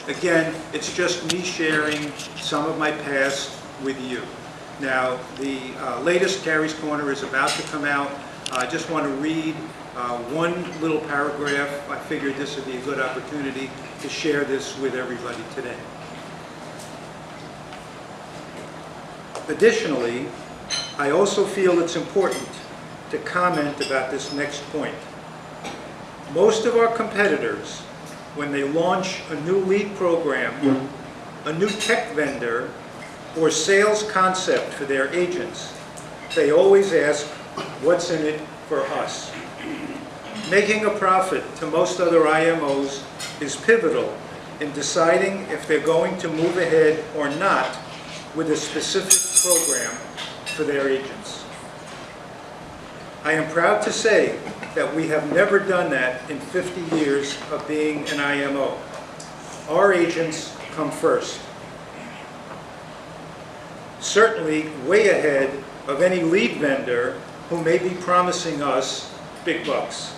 Again, it's just me sharing some of my past with you. Now, the latest Carrie's Corner is about to come out. I just want to read one little paragraph. I figured this would be a good opportunity to share this with everybody today. Additionally, I also feel it's important to comment about this next point. Most of our competitors, when they launch a new lead program, a new tech vendor, or sales concept for their agents, they always ask, what's in it for us? Making a profit to most other IMOs is pivotal in deciding if they're going to move ahead or not with a specific program for their agents. I am proud to say that we have never done that in 50 years of being an IMO. Our agents come first. Certainly way ahead of any lead vendor who may be promising us big bucks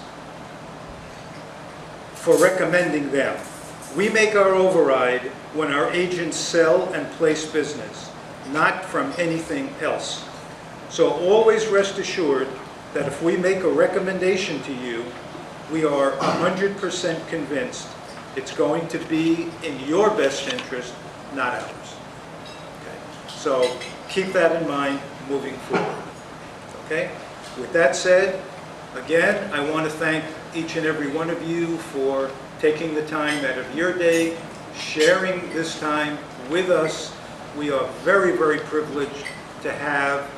for recommending them. We make our override when our agents sell and place business, not from anything else. So always rest assured that if we make a recommendation to you, we are 100% convinced it's going to be in your best interest, not ours. Okay? So keep that in mind moving forward. Okay? With that said, again, I want to thank each and every one of you for taking the time out of your day, sharing this time with us. We are very, very privileged to have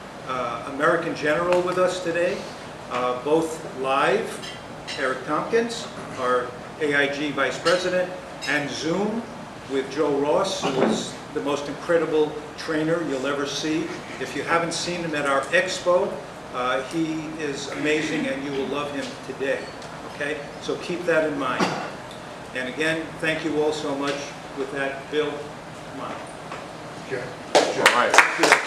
American General with us today, both live, Eric Tompkins, our AIG Vice President, and Zoom with Joe Ross, who is the most incredible trainer you'll ever see. If you haven't seen him at our expo, he is amazing and you will love him today. Okay? So keep that in mind. And again, thank you all so much. With that, Bill, come on. Okay. All right.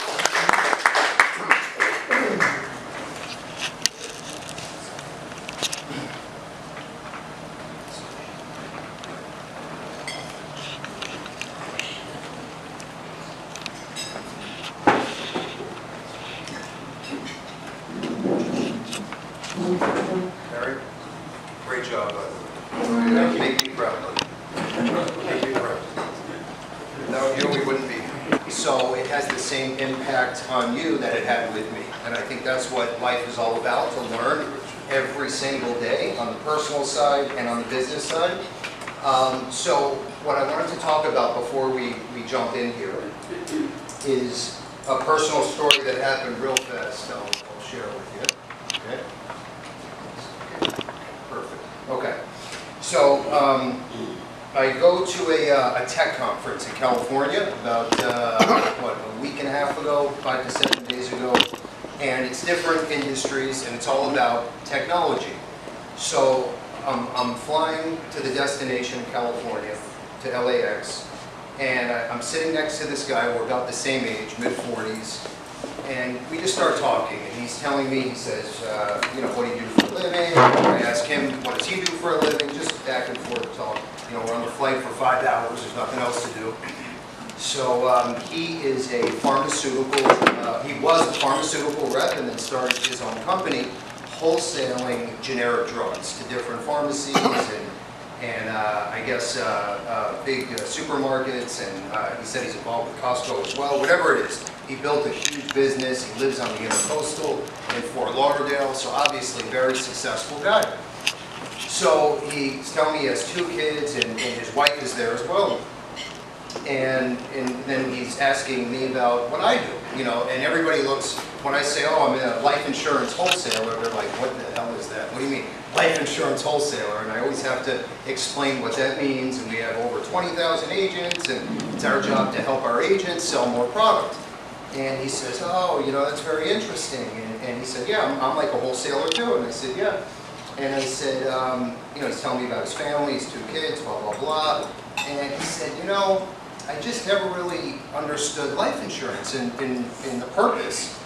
Harry, great job, bud. You make me proud. Make me proud. No, you know we wouldn't be. So it has the same impact on you that it had with me. And I think that's what life is all about, to learn every single day on the personal side and on the business side. So what I wanted to talk about before we jump in here is a personal story that happened real fast. I'll share it with you. Okay? Perfect. Okay. So I go to a tech conference in California about, a week and a half ago, 5 to 7 days ago. And it's different industries, and it's all about technology. So I'm flying to the destination, California, to LAX. And I'm sitting next to this guy. We're about the same age, mid-40s. And we just start talking, and he's telling me, he says, what do you do for a living? I ask him, what does he do for a living? Just back and forth talk. We're on the flight for 5 hours, there's nothing else to do. So he is a pharmaceutical, he was a pharmaceutical rep and then started his own company, wholesaling generic drugs to different pharmacies and I guess big supermarkets, and he said he's involved with Costco as well, whatever it is. He built a huge business. He lives on the Intercoastal in Fort Lauderdale, so obviously a very successful guy. So he's telling me he has 2 kids, and his wife is there as well. And then he's asking me about what I do, and everybody looks, when I say, oh, I'm a life insurance wholesaler, they're like, what the hell is that? What do you mean, life insurance wholesaler? And I always have to explain what that means, and we have over 20,000 agents, and it's our job to help our agents sell more product. And he says, oh, that's very interesting. And he said, yeah, I'm like a wholesaler too. And I said, yeah. And I said, he's telling me about his family, his 2 kids, blah, blah, blah. And he said, I just never really understood life insurance and the purpose.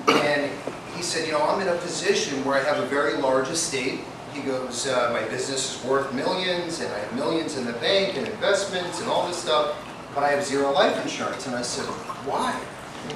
And he said, I'm in a position where I have a very large estate. He goes, my business is worth millions, and I have millions in the bank and investments and all this stuff, but I have zero life insurance. And I said, why?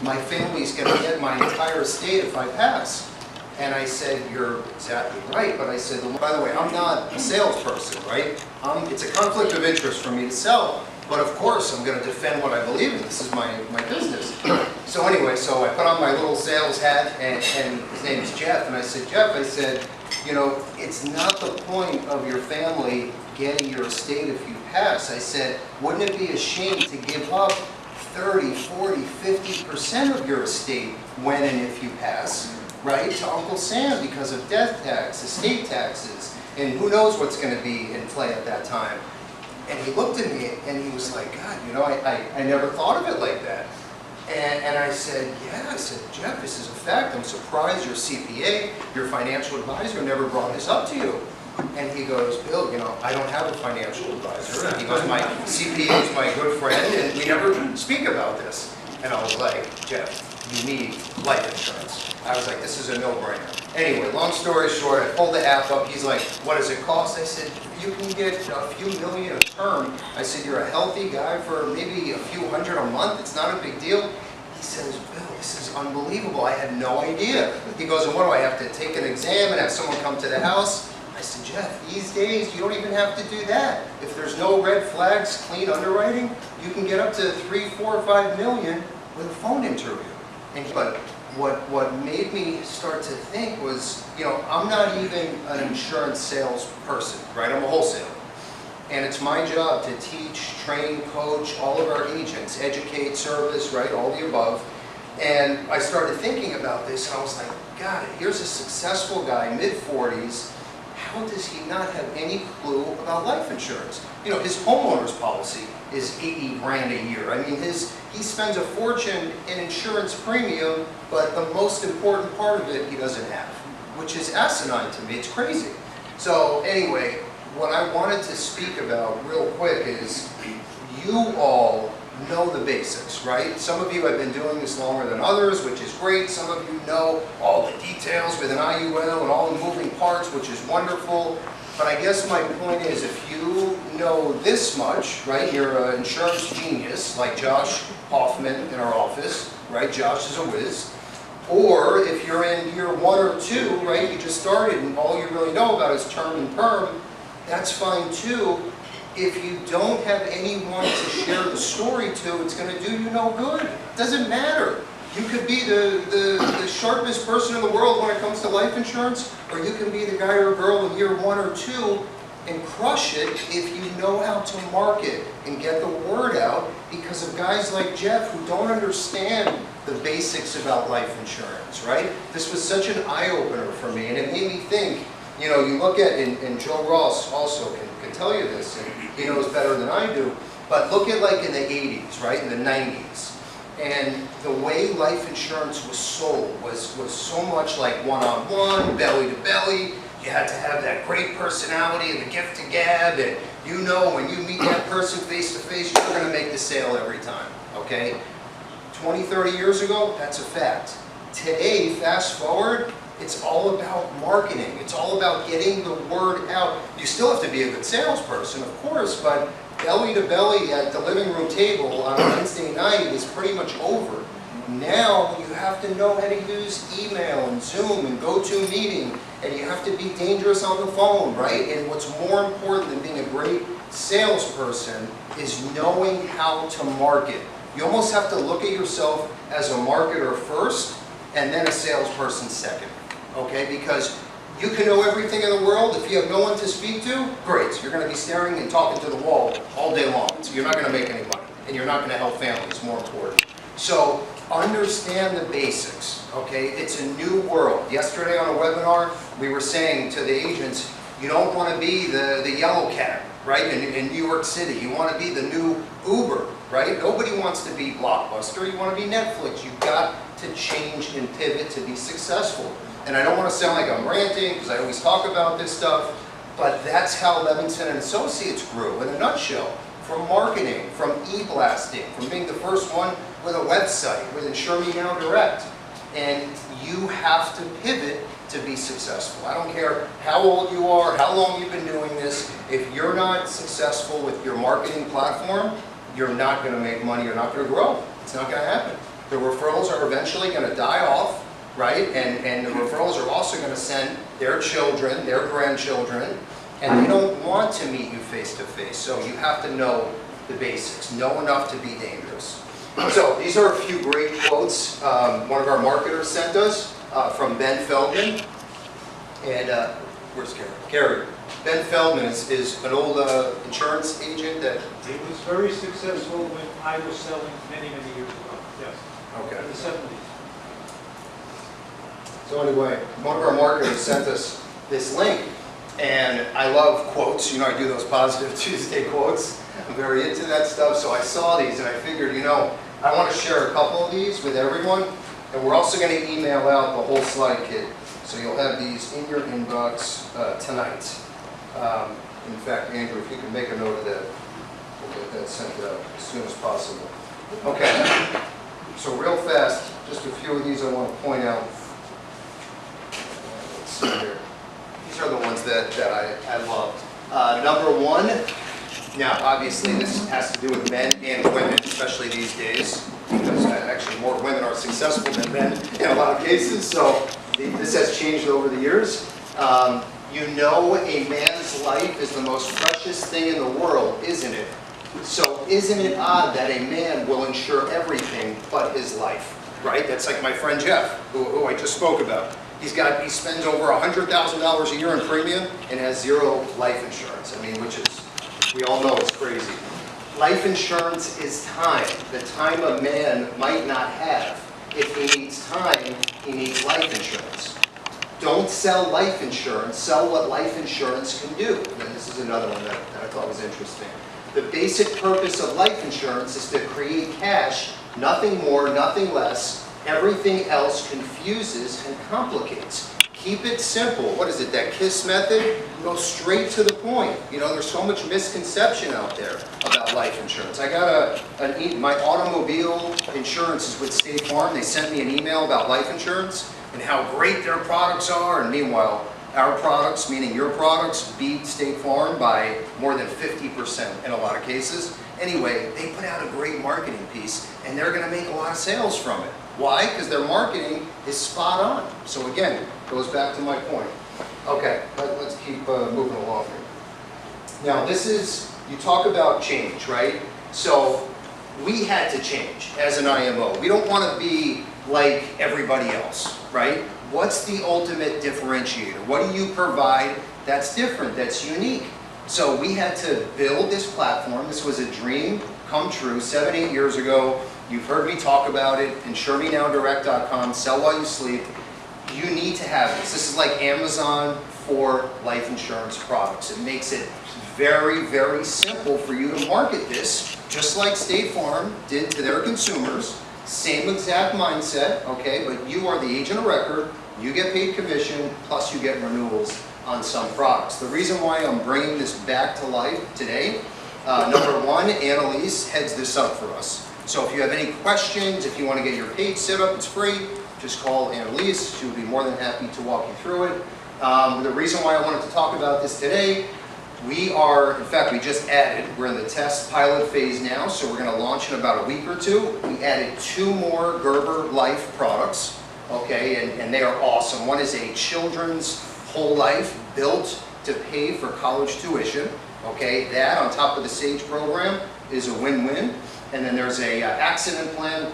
My family's going to get my entire estate if I pass. And I said, you're exactly right. But I said, well, by the way, I'm not a salesperson, right? It's a conflict of interest for me to sell. But of course, I'm going to defend what I believe in. This is my business. So anyway, so I put on my little sales hat, and his name is Jeff. And I said, Jeff, I said, you know, it's not the point of your family getting your estate if you pass. I said, wouldn't it be a shame to give up 30, 40, 50% of your estate when and if you pass, right, to Uncle Sam because of death tax, estate taxes, and who knows what's going to be in play at that time. And he looked at me and he was like, God, you know, I never thought of it like that. And I said, yeah, I said, Jeff, this is a fact. I'm surprised your CPA, your financial advisor, never brought this up to you. And he goes, Bill, you know, I don't have a financial advisor. And he goes, my CPA is my good friend, and we never speak about this. And I was like, Jeff, you need life insurance. I was like, this is a no-brainer. Anyway, long story short, I pulled the app up. He's like, what does it cost? I said, you can get a few million a term. I said, you're a healthy guy for maybe a few hundred a month. It's not a big deal. He says, Bill, this is unbelievable. I had no idea. He goes, and what do I have to take an exam and have someone come to the house? I said, Jeff, these days you don't even have to do that. If there's no red flags, clean underwriting, you can get up to 3, 4, 5 million with a phone interview. But what made me start to think was, you know, I'm not even an insurance salesperson, right? I'm a wholesaler. And it's my job to teach, train, coach all of our agents, educate, service, right, all the above. And I started thinking about this, and I was like, God, here's a successful guy, mid-40s. How does he not have any clue about life insurance? You know, his homeowner's policy is 80 grand a year. I mean, he spends a fortune in insurance premium, but the most important part of it he doesn't have, which is asinine to me. It's crazy. So anyway, what I wanted to speak about real quick is you all know the basics, right? Some of you have been doing this longer than others, which is great. Some of you know all the details with an IUL and all the moving parts, which is wonderful. But I guess my point is, if you know this much, right, you're an insurance genius, like Josh Hoffman in our office, right? Josh is a whiz. Or if you're in year 1 or 2, right, you just started and all you really know about is term and perm, that's fine too. If you don't have anyone to share the story to, it's going to do you no good. It doesn't matter. You could be the sharpest person in the world when it comes to life insurance, or you can be the guy or girl in year 1 or 2 and crush it if you know how to market and get the word out, because of guys like Jeff who don't understand the basics about life insurance, right? This was such an eye-opener for me, and it made me think, you know, you look at, and Joe Ross also can tell you this, and he knows better than I do, but look at like in the 80s, right, in the 90s, and the way life insurance was sold was so much like one-on-one, belly-to-belly. You had to have that great personality and the gift to gab, and you know when you meet that person face-to-face, you're going to make the sale every time, okay? 20, 30 years ago, that's a fact. Today, fast forward, it's all about marketing. It's all about getting the word out. You still have to be a good salesperson, of course, but belly to belly at the living room table on a Wednesday night is pretty much over. Now you have to know how to use email and Zoom and GoToMeeting, and you have to be dangerous on the phone, right? And what's more important than being a great salesperson is knowing how to market. You almost have to look at yourself as a marketer first and then a salesperson second, okay? Because you can know everything in the world. If you have no one to speak to, great. You're going to be staring and talking to the wall all day long. So you're not going to make any money, and you're not going to help families, more important. So understand the basics, okay? It's a new world. Yesterday on a webinar, we were saying to the agents, you don't want to be the yellow cab, right, in New York City. You want to be the new Uber, right? Nobody wants to be Blockbuster. You want to be Netflix. You've got to change and pivot to be successful. And I don't want to sound like I'm ranting, because I always talk about this stuff, but that's how Levinson & Associates grew in a nutshell. From marketing, from e-blasting, from being the first one with a website, with Insure Me Now Direct. And you have to pivot to be successful. I don't care how old you are, how long you've been doing this. If you're not successful with your marketing platform, you're not going to make money, you're not going to grow. It's not going to happen. The referrals are eventually going to die off, right? And the referrals are also going to send their children, their grandchildren, and they don't want to meet you face to face. So you have to know the basics, know enough to be dangerous. So these are a few great quotes one of our marketers sent us from Ben Feldman. And where's Carrie? Carrie. Ben Feldman is an old insurance agent that... He was very successful when I was selling many, many years ago, yes. Okay. In the 70s. So anyway, one of our marketers sent us this link, and I love quotes. You know, I do those Positive Tuesday quotes. I'm very into that stuff, so I saw these and I figured, you know, I want to share a couple of these with everyone, and we're also going to email out the whole slide kit, so you'll have these in your inbox tonight. In fact, Andrew, if you can make a note of that, we'll get that sent out as soon as possible. Okay, so real fast, just a few of these I want to point out. Let's see here. These are the ones that I loved. Number one, now obviously this has to do with men and women, especially these days, because actually more women are successful than men in a lot of cases, so this has changed over the years. You know a man's life is the most precious thing in the world, isn't it? So isn't it odd that a man will insure everything but his life, right? That's like my friend Jeff, who I just spoke about. He spends over $100,000 a year in premium and has zero life insurance. I mean, which is, we all know it's crazy. Life insurance is time, the time a man might not have. If he needs time, he needs life insurance. Don't sell life insurance, sell what life insurance can do. And this is another one that I thought was interesting. The basic purpose of life insurance is to create cash, nothing more, nothing less. Everything else confuses and complicates. Keep it simple. What is it, that KISS method? Go straight to the point. You know, there's so much misconception out there about life insurance. I got my automobile insurance is with State Farm. They sent me an email about life insurance and how great their products are, and meanwhile, our products, meaning your products, beat State Farm by more than 50% in a lot of cases. Anyway, they put out a great marketing piece, and they're going to make a lot of sales from it. Why? Because their marketing is spot on. So again, goes back to my point. Okay, let's keep moving along here. Now this is, you talk about change, right? So we had to change as an IMO. We don't want to be like everybody else, right? What's the ultimate differentiator? What do you provide that's different, that's unique? So we had to build this platform. This was a dream come true 7, 8 years ago. You've heard me talk about it. InsureMeNowDirect.com, sell while you sleep. You need to have this. This is like Amazon for life insurance products. It makes it very, very simple for you to market this, just like State Farm did to their consumers. Same exact mindset, okay? But you are the agent of record. You get paid commission, plus you get renewals on some products. The reason why I'm bringing this back to life today, number one, Annalise heads this up for us. So if you have any questions, if you want to get your page set up, it's free. Just call Annalise. She will be more than happy to walk you through it. The reason why I wanted to talk about this today, we are, in fact, we just added, we're in the test pilot phase now, so we're going to launch in about a week or two. We added 2 more Gerber Life products, okay, and they are awesome. One is a children's whole life built to pay for college tuition, okay. That on top of the SAGE program is a win-win. And then there's a accident plan,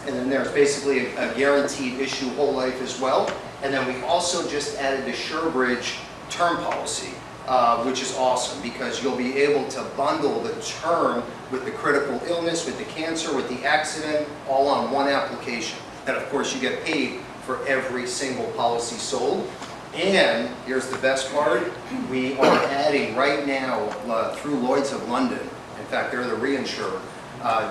and then there's basically a guaranteed issue whole life as well. And then we also just added the SureBridge term policy, which is awesome because you'll be able to bundle the term with the critical illness, with the cancer, with the accident, all on one application. And of course you get paid for every single policy sold. And here's the best part, we are adding right now through Lloyd's of London, in fact they're the reinsurer,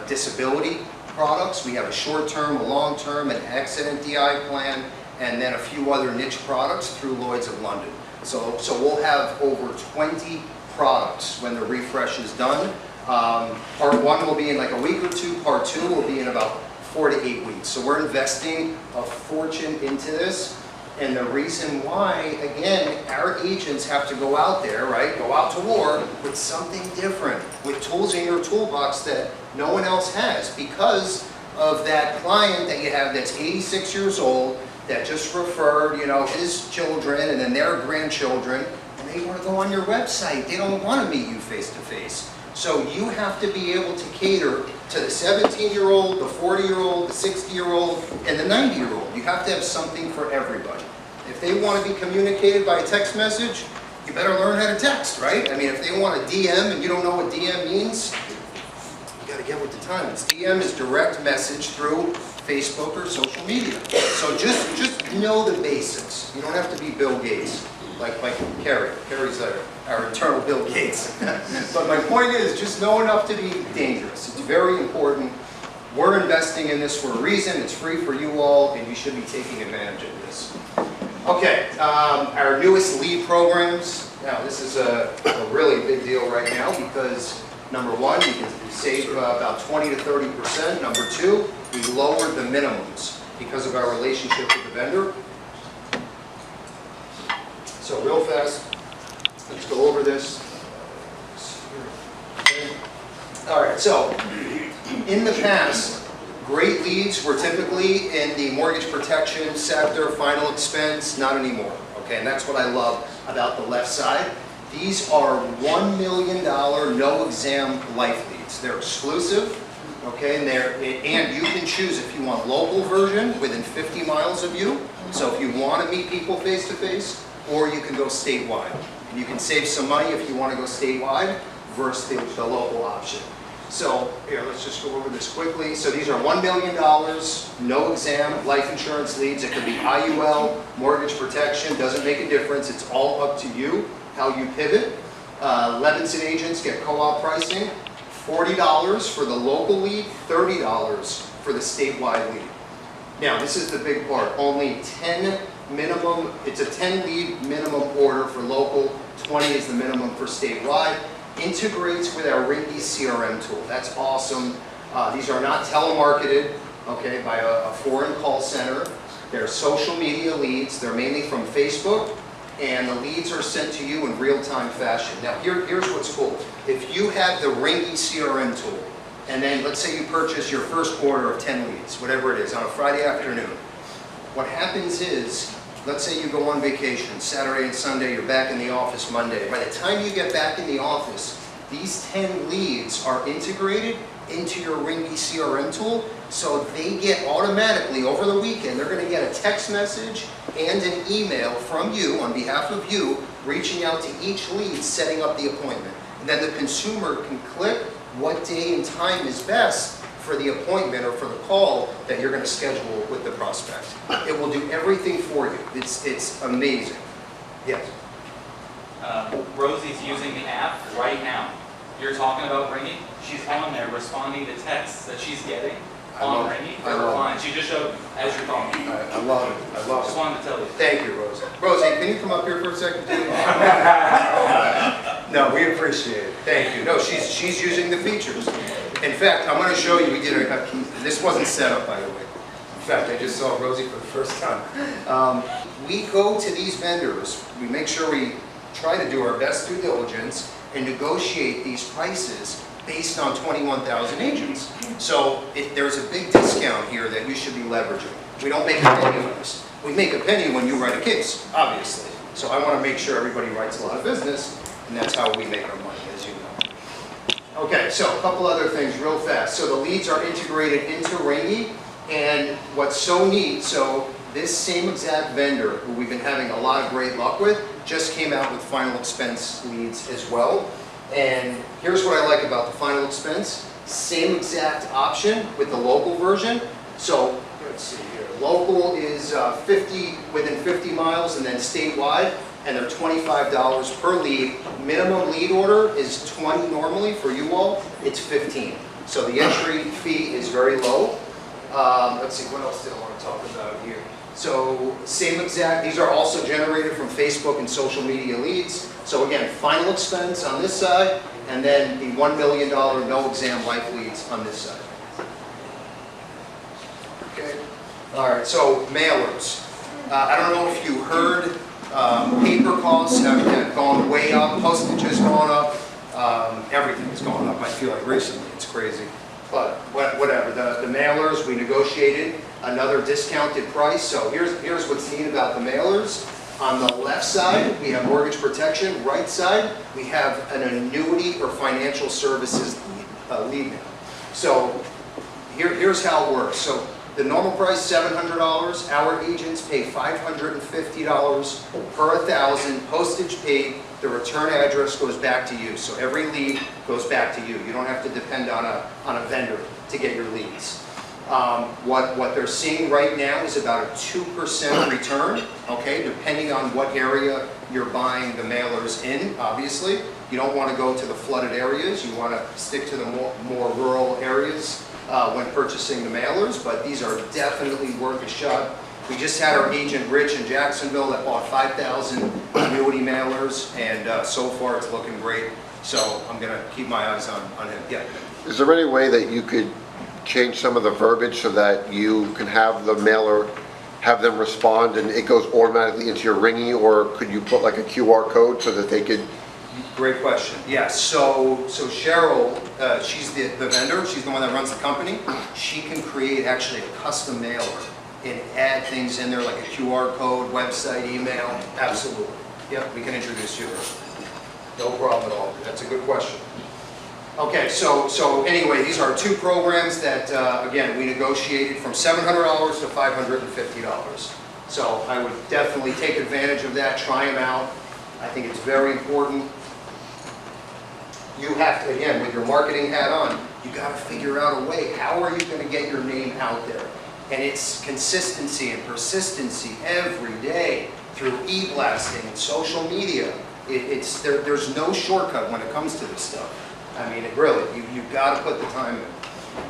disability products. We have a short-term, a long-term, an accident DI plan, and then a few other niche products through Lloyd's of London. So we'll have over 20 products when the refresh is done. Part 1 will be in like a week or two. Part 2 will be in about 4 to 8 weeks. So we're investing a fortune into this. And the reason why, again, our agents have to go out there, right, go out to war with something different, with tools in your toolbox that no one else has, because of that client that you have that's 86 years old, that just referred, you know, his children and then their grandchildren, and they want to go on your website. They don't want to meet you face to face. So you have to be able to cater to the 17-year-old, the 40-year-old, the 60-year-old, and the 90-year-old. You have to have something for everybody. If they want to be communicated by a text message, you better learn how to text, right? I mean, if they want a DM and you don't know what DM means, you got to get with the times. DM is direct message through Facebook or social media. So just know the basics. You don't have to be Bill Gates, like Carrie. Carrie's our internal Bill Gates. But my point is, just know enough to be dangerous. It's very important. We're investing in this for a reason. It's free for you all, and you should be taking advantage of this. Okay, our newest lead programs. Now, this is a really big deal right now because, number one, you can save about 20 to 30%. Number two, we lowered the minimums because of our relationship with the vendor. So real fast, let's go over this. All right, so in the past, great leads were typically in the mortgage protection sector, final expense, not anymore. Okay, and that's what I love about the left side. These are $1 million no exam life leads. They're exclusive, okay, and you can choose if you want local version within 50 miles of you. So if you want to meet people face to face, or you can go statewide. And you can save some money if you want to go statewide versus the local option. So here, let's just go over this quickly. So these are $1 million, no exam, life insurance leads. It could be IUL, mortgage protection, doesn't make a difference. It's all up to you, how you pivot. Levinson agents get co-op pricing, $40 for the local lead, $30 for the statewide lead. Now, this is the big part. Only 10 minimum, it's a 10 lead minimum order for local, 20 is the minimum for statewide. Integrates with our Ringy CRM tool. That's awesome. These are not telemarketed, okay, by a foreign call center. They're social media leads. They're mainly from Facebook, and the leads are sent to you in real-time fashion. Now, here's what's cool. If you have the Ringy CRM tool, and then let's say you purchase your first order of 10 leads, whatever it is, on a Friday afternoon, what happens is, let's say you go on vacation, Saturday and Sunday, you're back in the office Monday. By the time you get back in the office, these 10 leads are integrated into your Ringy CRM tool, so they get automatically, over the weekend, they're going to get a text message and an email from you, on behalf of you, reaching out to each lead, setting up the appointment. And then the consumer can click what day and time is best for the appointment or for the call that you're going to schedule with the prospect. It will do everything for you. It's amazing. Yes? Rosie's using the app right now. You're talking about Ringy. She's on there responding to texts that she's getting on Ringy for her clients. She just showed as you're talking. I love it. I love it. Just wanted to tell you. Thank you, Rosie. Rosie, can you come up here for a second, please? No, we appreciate it. Thank you. No, she's using the features. In fact, I'm going to show you, we did this wasn't set up, by the way. In fact, I just saw Rosie for the first time. We go to these vendors, we make sure we try to do our best due diligence and negotiate these prices based on 21,000 agents. So there's a big discount here that you should be leveraging. We don't make a penny on this. We make a penny when you write a case, obviously. So I want to make sure everybody writes a lot of business, and that's how we make our money, as you know. Okay, so a couple other things real fast. So the leads are integrated into Ringy, and what's so neat, so this same exact vendor, who we've been having a lot of great luck with, just came out with final expense leads as well. And here's what I like about the final expense. Same exact option with the local version. So let's see here. Local is within 50 miles, and then statewide, and they're $25 per lead. Minimum lead order is 20 normally for you all. It's 15. So the entry fee is very low. Let's see, what else did I want to talk about here? So same exact, these are also generated from Facebook and social media leads. So again, final expense on this side, and then the $1 million no exam life leads on this side. Okay. All right, so mailers. I don't know if you heard, paper costs have gone way up, postage has gone up, everything's gone up, I feel like recently, it's crazy. But whatever, the mailers, we negotiated another discounted price, so here's what's neat about the mailers. On the left side, we have mortgage protection, right side, we have an annuity or financial services lead now. So here's how it works. So the normal price, $700. Our agents pay $550 per 1,000. Postage paid. The return address goes back to you. So every lead goes back to you. You don't have to depend on a vendor to get your leads. What they're seeing right now is about a 2% return, okay, depending on what area you're buying the mailers in, obviously. You don't want to go to the flooded areas. You want to stick to the more rural areas when purchasing the mailers, but these are definitely worth a shot. We just had our agent Rich in Jacksonville that bought 5,000 annuity mailers, and so far it's looking great. So I'm going to keep my eyes on him. Yeah. Is there any way that you could change some of the verbiage so that you can have the mailer, have them respond and it goes automatically into your ringing, or could you put like a QR code so that they could? Great question. Yes. So Cheryl, she's the vendor. She's the one that runs the company. She can create actually a custom mailer and add things in there like a QR code, website, email. Absolutely. Yep. We can introduce you to her. No problem at all. That's a good question. Okay. So anyway, these are two programs that again we negotiated from $700 to $550. So I would definitely take advantage of that. Try them out. I think it's very important. You have to, again, with your marketing hat on, you got to figure out a way. How are you going to get your name out there? And it's consistency and persistency every day through e-blasting and social media. There's no shortcut when it comes to this stuff. I mean, you've got to put the time in.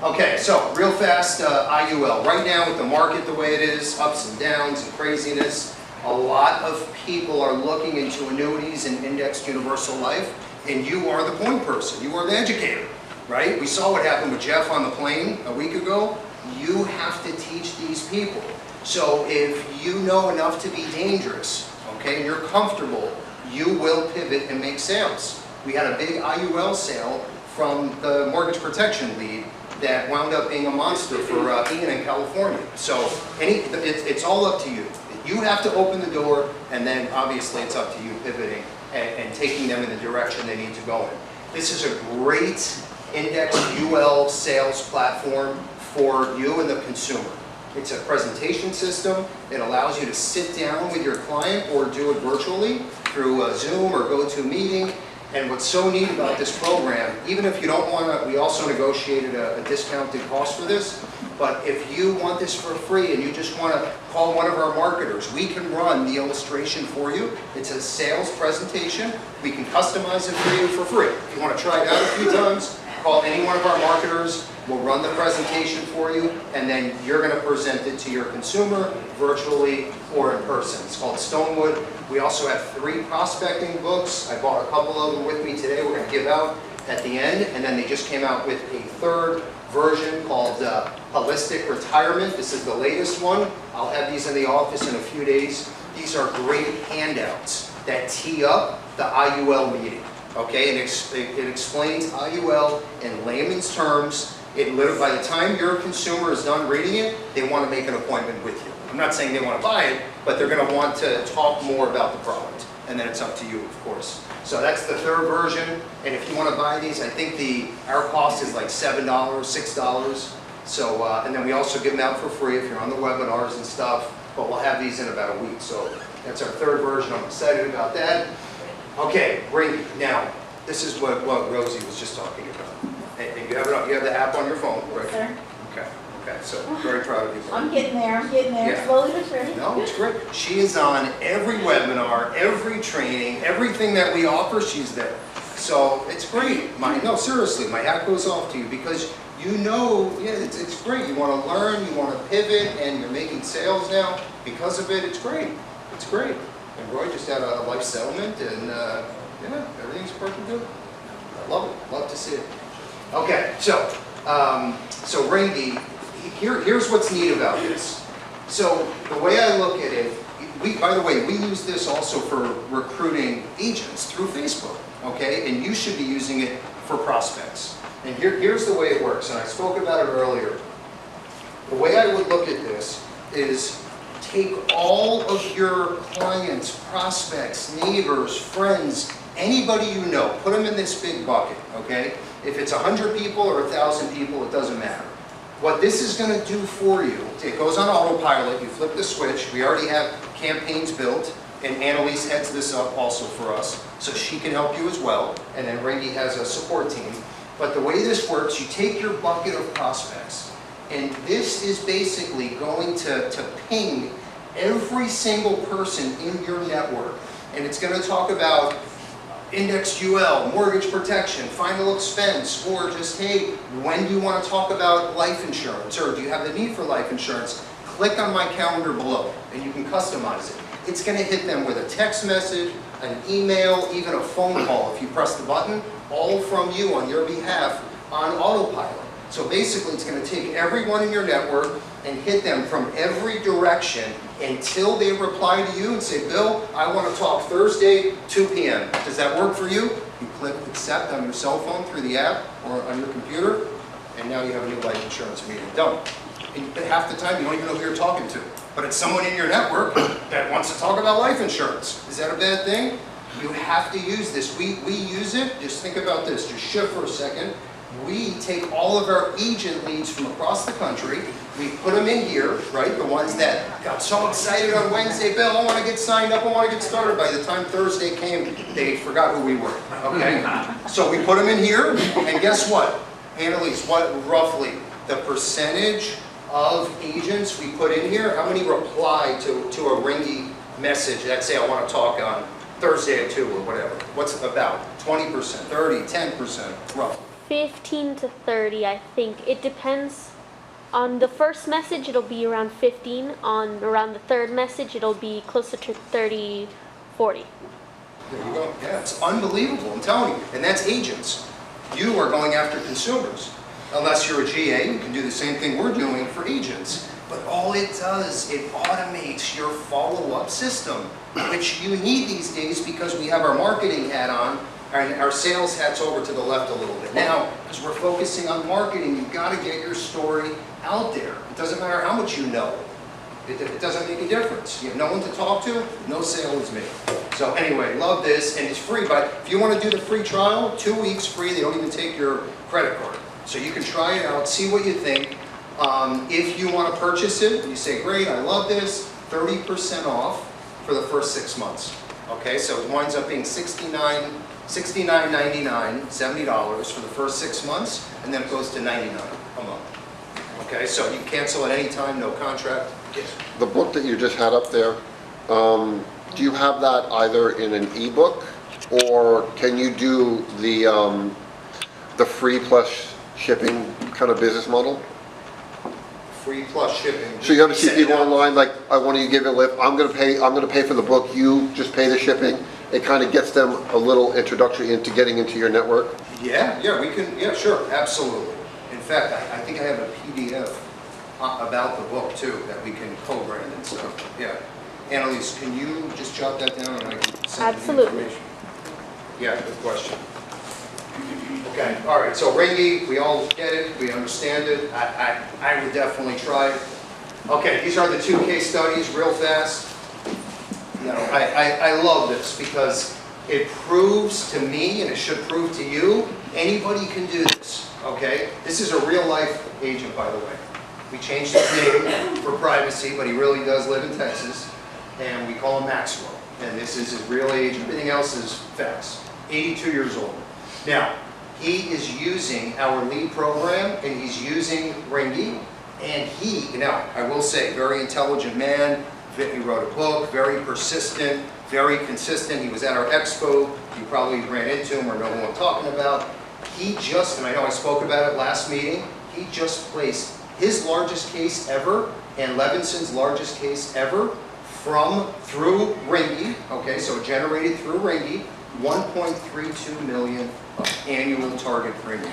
Okay, so real fast, IUL. Right now with the market the way it is, ups and downs and craziness, a lot of people are looking into annuities and indexed universal life. And you are the point person, you are the educator, right? We saw what happened with Jeff on the plane a week ago. You have to teach these people. So if you know enough to be dangerous, okay, and you're comfortable, you will pivot and make sales. We had a big IUL sale from the mortgage protection lead that wound up being a monster for Ian in California. So it's all up to you. You have to open the door, and then obviously it's up to you pivoting and taking them in the direction they need to go in. This is a great indexed UL sales platform for you and the consumer. It's a presentation system. It allows you to sit down with your client or do it virtually through a Zoom or GoToMeeting. And what's so neat about this program, even if you don't want to, we also negotiated a discounted cost for this, but if you want this for free and you just want to call one of our marketers, we can run the illustration for you. It's a sales presentation. We can customize it for you for free. If you want to try it out a few times, call any one of our marketers. We'll run the presentation for you, and then you're going to present it to your consumer virtually or in person. It's called Stonewood. We also have 3 prospecting books. I bought a couple of them with me today. We're going to give out at the end, and then they just came out with a 3rd version called Holistic Retirement. This is the latest one. I'll have these in the office in a few days. These are great handouts that tee up the IUL meeting. Okay, and it explains IUL in layman's terms. By the time your consumer is done reading it, they want to make an appointment with you. I'm not saying they want to buy it, but they're going to want to talk more about the product. And then it's up to you, of course. So that's the 3rd version. And if you want to buy these, I think our cost is like $7, $6. So, and then we also give them out for free if you're on the webinars and stuff. But we'll have these in about a week. So that's our 3rd version. I'm excited about that. Okay, great. Now, this is what Rosie was just talking about. And you have the app on your phone, right? Yes, sir. Okay, so very proud of you. I'm getting there, Yeah. slowly but surely. No, it's great. She is on every webinar, every training, everything that we offer, she's there. So it's great. No, seriously, my hat goes off to you because you know, yeah, it's great. You want to learn, you want to pivot, and you're making sales now. Because of it, it's great. It's great. And Roy just had a life settlement, and yeah, everything's working good. I love it. Love to see it. Okay, so Randy, here's what's neat about this. So the way I look at it, by the way, we use this also for recruiting agents through Facebook, okay? And you should be using it for prospects. And here's the way it works, and I spoke about it earlier. The way I would look at this is take all of your clients, prospects, neighbors, friends, anybody you know, put them in this big bucket, okay? If it's 100 people or 1,000 people, it doesn't matter. What this is going to do for you, it goes on autopilot, you flip the switch, we already have campaigns built, and Annalise heads this up also for us, so she can help you as well, and then Randy has a support team. But the way this works, you take your bucket of prospects, and this is basically going to ping every single person in your network, and it's going to talk about indexed UL, mortgage protection, final expense, or just, hey, when do you want to talk about life insurance, or do you have the need for life insurance? Click on my calendar below, and you can customize it. It's going to hit them with a text message, an email, even a phone call if you press the button, all from you on your behalf on autopilot. So basically, it's going to take everyone in your network and hit them from every direction until they reply to you and say, Bill, I want to talk Thursday, 2 p.m. Does that work for you? You click accept on your cell phone through the app or on your computer, and now you have a new life insurance meeting. Done. And half the time, you don't even know who you're talking to. But it's someone in your network that wants to talk about life insurance. Is that a bad thing? You have to use this. We use it. Just think about this. Just shift for a second. We take all of our agent leads from across the country, we put them in here, right? The ones that got so excited on Wednesday, Bill, I want to get signed up, I want to get started. By the time Thursday came, they forgot who we were, okay? So we put them in here, and guess what? Annalise, what roughly the percentage of agents we put in here, how many reply to a ringy message that say, I want to talk on Thursday at 2 or whatever? What's it about? 20%, 30, 10%, roughly. 15 to 30, I think. It depends. On the first message, it'll be around 15. On around the third message, it'll be closer to 30, 40. There you go. Yeah, it's unbelievable. I'm telling you. And that's agents. You are going after consumers. Unless you're a GA, you can do the same thing we're doing for agents. But all it does, it automates your follow-up system, which you need these days because we have our marketing hat on, and our sales hat's over to the left a little bit. Now, because we're focusing on marketing, you've got to get your story out there. It doesn't matter how much you know. It doesn't make a difference. You have no one to talk to, no sale is made. So anyway, love this, and it's free. But if you want to do the free trial, 2 weeks free. They don't even take your credit card. So you can try it out, see what you think. If you want to purchase it, you say, great, I love this, 30% off for the first 6 months. Okay, so it winds up being $69.99, $70 for the first 6 months, and then it goes to $99 a month. Okay, so you can cancel at any time, no contract. Yes. The book that you just had up there, do you have that either in an ebook, or can you do the free plus shipping kind of business model? Free plus shipping. So you have to see people online like, I want you to give it a lift. I'm going to pay for the book. You just pay the shipping. It kind of gets them a little introductory into getting into your network. Yeah, we can. Yeah, sure, absolutely. In fact, I think I have a PDF about the book too that we can co-brand and stuff. Yeah, Annalise, can you just jot that down and I can send you the information? Yeah, good question. Okay, all right, so Ringy, we all get it, we understand it. I would definitely try it. Okay, these are the 2 case studies, real fast. You know, I love this because it proves to me, and it should prove to you, anybody can do this, okay? This is a real life agent, by the way. We changed his name for privacy, but he really does live in Texas, and we call him Maxwell. And this is his real age, everything else is facts. 82 years old. Now, he is using our lead program, and he's using Ringy, and now, I will say, very intelligent man. He wrote a book, very persistent, very consistent. He was at our expo. You probably ran into him or know who I'm talking about. He just, and I know I spoke about it last meeting, he just placed his largest case ever and Levinson's largest case ever through Ringy, okay, so generated through Ringy, 1.32 million of annual target premium.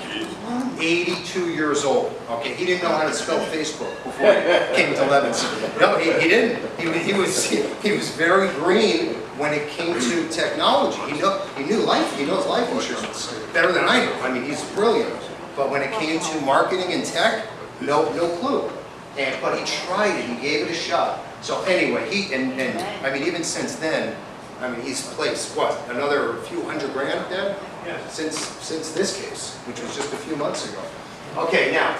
82 years old. Okay, he didn't know how to spell Facebook before he came to Levinson. No, he didn't. He was very green when it came to technology. He knew life. He knows life insurance better than I do. I mean, he's brilliant. But when it came to marketing and tech, no clue. But he tried it. He gave it a shot. So anyway, I mean, even since then, I mean, he's placed, what, another few $100 grand, Deb? Yeah. Since this case, which was just a few months ago. Okay, now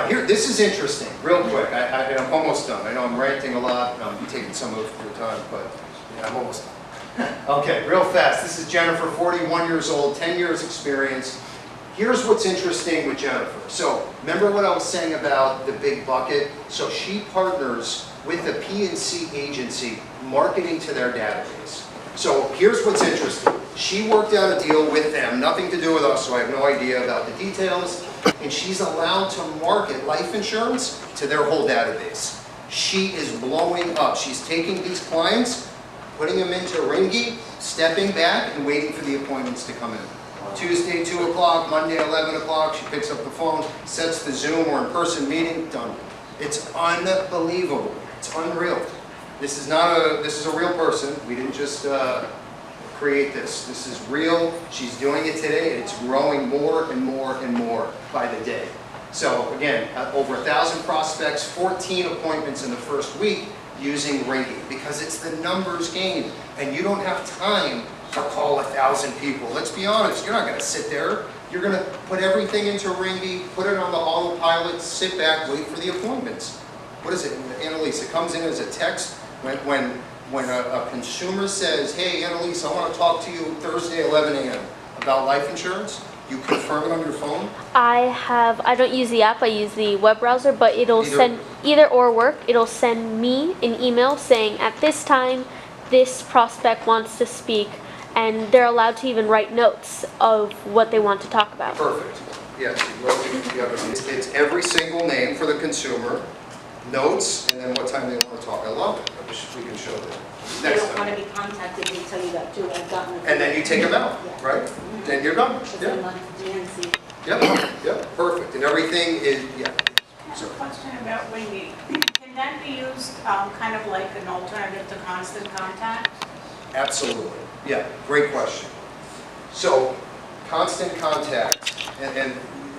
here, this is interesting, real quick. I'm almost done. I know I'm ranting a lot, I'm taking some of your time, but yeah, I'm almost done. Okay, real fast. This is Jennifer, 41 years old, 10 years experience. Here's what's interesting with Jennifer. So, remember what I was saying about the big bucket? So she partners with a P&C agency marketing to their database. So here's what's interesting. She worked out a deal with them, nothing to do with us, so I have no idea about the details, and she's allowed to market life insurance to their whole database. She is blowing up. She's taking these clients, putting them into Ringy, stepping back, and waiting for the appointments to come in. Tuesday, 2 o'clock, Monday, 11 o'clock, she picks up the phone, sets the Zoom or in-person meeting, done. It's unbelievable. It's unreal. This is a real person. We didn't just create this. This is real. She's doing it today, and it's growing more and more and more by the day. So again, over 1,000 prospects, 14 appointments in the first week using Ringy, because it's the numbers game, and you don't have time to call 1,000 people. Let's be honest, you're not going to sit there. You're going to put everything into Ringy, put it on the autopilot, sit back, wait for the appointments. What is it, Annalise? It comes in as a text. When a consumer says, hey, Annalise, I want to talk to you Thursday, 11 a.m. about life insurance, you confirm it on your phone? I don't use the app, I use the web browser, but it'll send, either or work, it'll send me an email saying, at this time, this prospect wants to speak, and they're allowed to even write notes of what they want to talk about. Perfect. Yes, it's every single name for the consumer, notes, and then what time they want to talk. I love it. I wish we can show them. They don't want to be contacted, they tell you that too. I've gotten it. And then you take them out, Yeah. right? Mm-hmm. Then you're done. It's Yeah. on DNC. Yep, perfect. And everything is, yeah. I have a question about Ringy. Can that be used kind of like an alternative to constant contact? Absolutely. Yeah, great question. So, constant contact, and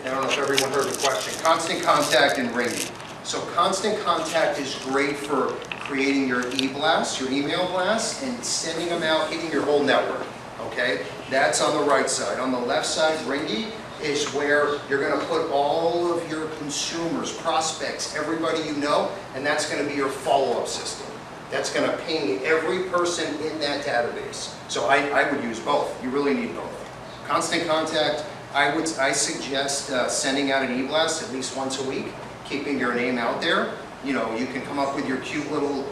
I don't know if everyone heard the question. Constant contact and Ringy. So constant contact is great for creating your e-blast, your email blast, and sending them out, hitting your whole network, okay? That's on the right side. On the left side, Ringy is where you're going to put all of your consumers, prospects, everybody you know, and that's going to be your follow-up system. That's going to ping every person in that database. So I would use both. You really need both. Constant contact, I suggest sending out an e-blast at least once a week, keeping your name out there. You know, you can come up with your cute little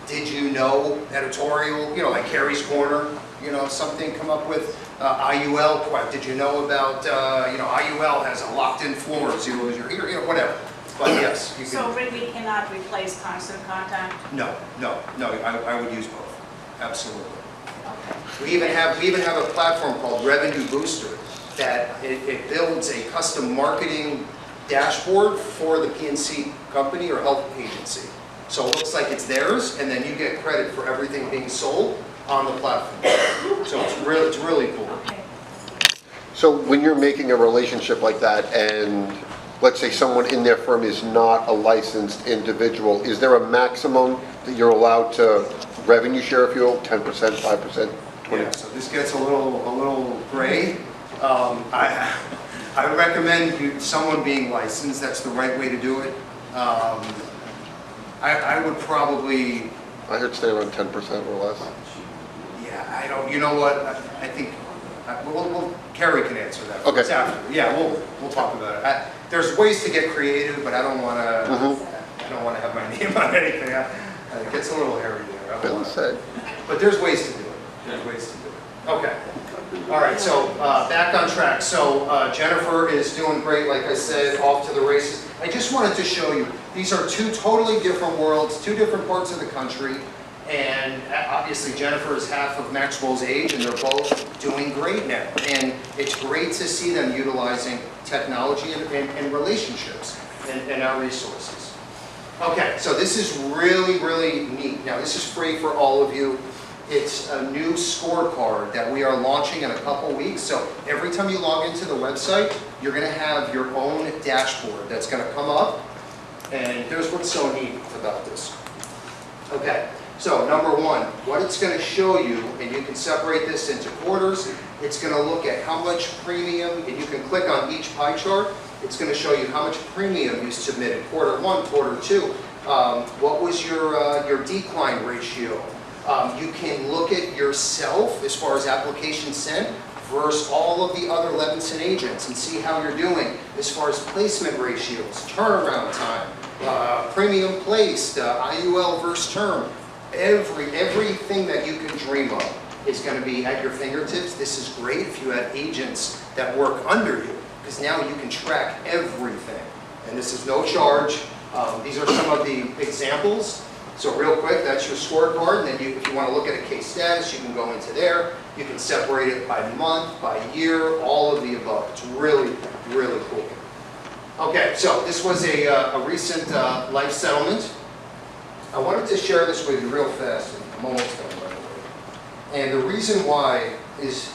did you know editorial, you know, like Carrie's Corner, you know, something, come up with IUL, did you know about, you know, IUL has a locked-in floor, zero is your heater, you know, whatever. But yes, you can. So Ringy cannot replace constant contact? No, I would use both, absolutely. Okay. We even have a platform called Revenue Booster that it builds a custom marketing dashboard for the P&C company or health agency. So it looks like it's theirs, and then you get credit for everything being sold on the platform. So it's really cool. Okay. So when you're making a relationship like that, and let's say someone in their firm is not a licensed individual, is there a maximum that you're allowed to revenue share, if you will, 10%, 5%, 20%? Yeah, so this gets a little gray. I would recommend someone being licensed. That's the right way to do it. I would probably... I heard stay around 10% or less. Yeah, I don't... You know what? I think... Carrie can answer that. Okay. It's after. Yeah, we'll talk about it. There's ways to get creative, but I don't want to... I don't want to have my name on anything. It gets a little hairy there. But there's ways to do it. There's ways to do it. Okay. All right, so back on track. So Jennifer is doing great, like I said, off to the races. I just wanted to show you, these are two totally different worlds, two different parts of the country. And obviously Jennifer is half of Maxwell's age, and they're both doing great now. And it's great to see them utilizing technology and relationships and our resources. Okay, so this is really, really neat. Now this is free for all of you. It's a new scorecard that we are launching in a couple weeks. So every time you log into the website, you're going to have your own dashboard that's going to come up. And here's what's so neat about this. Okay, so number one, what it's going to show you, and you can separate this into quarters, it's going to look at how much premium, and you can click on each pie chart. It's going to show you how much premium you submitted, quarter one, quarter two. What was your decline ratio? You can look at yourself as far as applications sent versus all of the other Levinson agents and see how you're doing as far as placement ratios, turnaround time, premium placed, IUL versus term. Everything that you can dream of is going to be at your fingertips. This is great if you have agents that work under you, because now you can track everything. And this is no charge. These are some of the examples. So real quick, that's your scorecard, and then if you want to look at a case status, you can go into there. You can separate it by month, by year, all of the above. It's really, really cool. Okay, so this was a recent life settlement. I wanted to share this with you real fast. I'm almost done, by the way. And the reason why is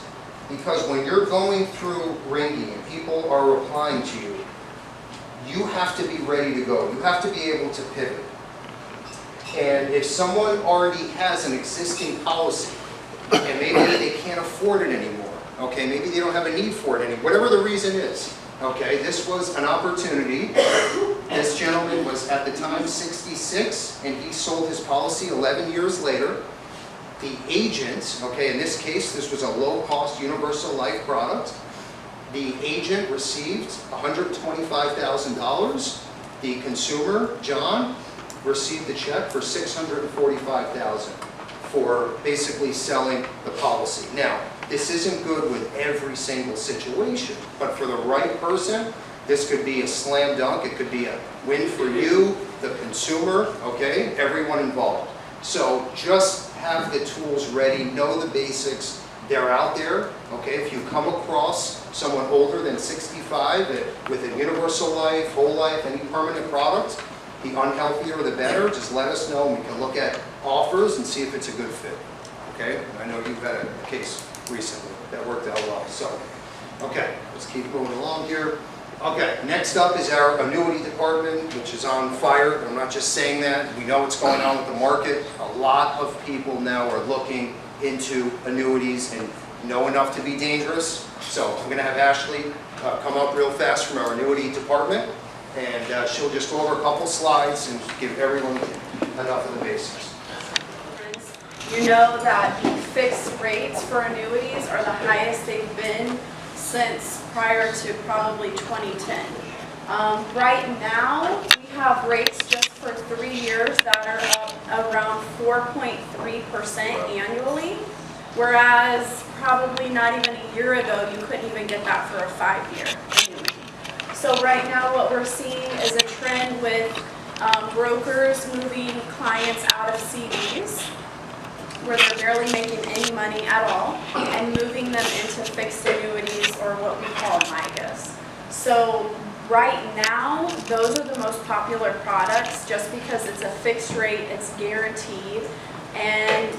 because when you're going through ringing and people are replying to you, you have to be ready to go. You have to be able to pivot. And if someone already has an existing policy, and maybe they can't afford it anymore, okay, maybe they don't have a need for it anymore, whatever the reason is, okay, this was an opportunity. This gentleman was at the time 66, and he sold his policy 11 years later. The agent, okay, in this case, this was a low-cost universal life product. The agent received $125,000. The consumer, John, received a check for $645,000 for basically selling the policy. Now, this isn't good with every single situation, but for the right person, this could be a slam dunk. It could be a win for you, the consumer, okay, everyone involved. So just have the tools ready, know the basics. They're out there, okay? If you come across someone older than 65 with a universal life, whole life, any permanent product, the unhealthier the better, just let us know and we can look at offers and see if it's a good fit, okay? I know you've had a case recently that worked out well, so. Okay, let's keep moving along here. Okay, next up is our Annuity Department, which is on fire. I'm not just saying that. We know what's going on with the market. A lot of people now are looking into annuities and know enough to be dangerous. So I'm going to have Ashley come up real fast from our Annuity Department, and she'll just go over a couple slides and give everyone enough of the basics. You know that the fixed rates for annuities are the highest they've been since prior to probably 2010. Right now, we have rates just for 3 years that are up around 4.3% annually, whereas probably not even a year ago, you couldn't even get that for a 5-year annuity. So right now, what we're seeing is a trend with brokers moving clients out of CDs, where they're barely making any money at all, and moving them into fixed annuities, or what we call MIGAs. So right now, those are the most popular products just because it's a fixed rate, it's guaranteed, and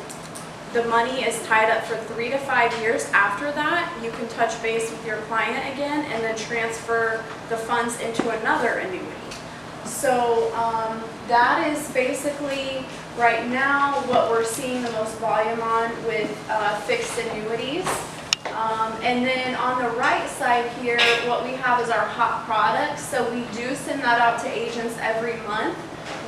the money is tied up for 3 to 5 years. After that, you can touch base with your client again and then transfer the funds into another annuity. So that is basically right now what we're seeing the most volume on with fixed annuities. And then on the right side here, what we have is our hot products. So we do send that out to agents every month,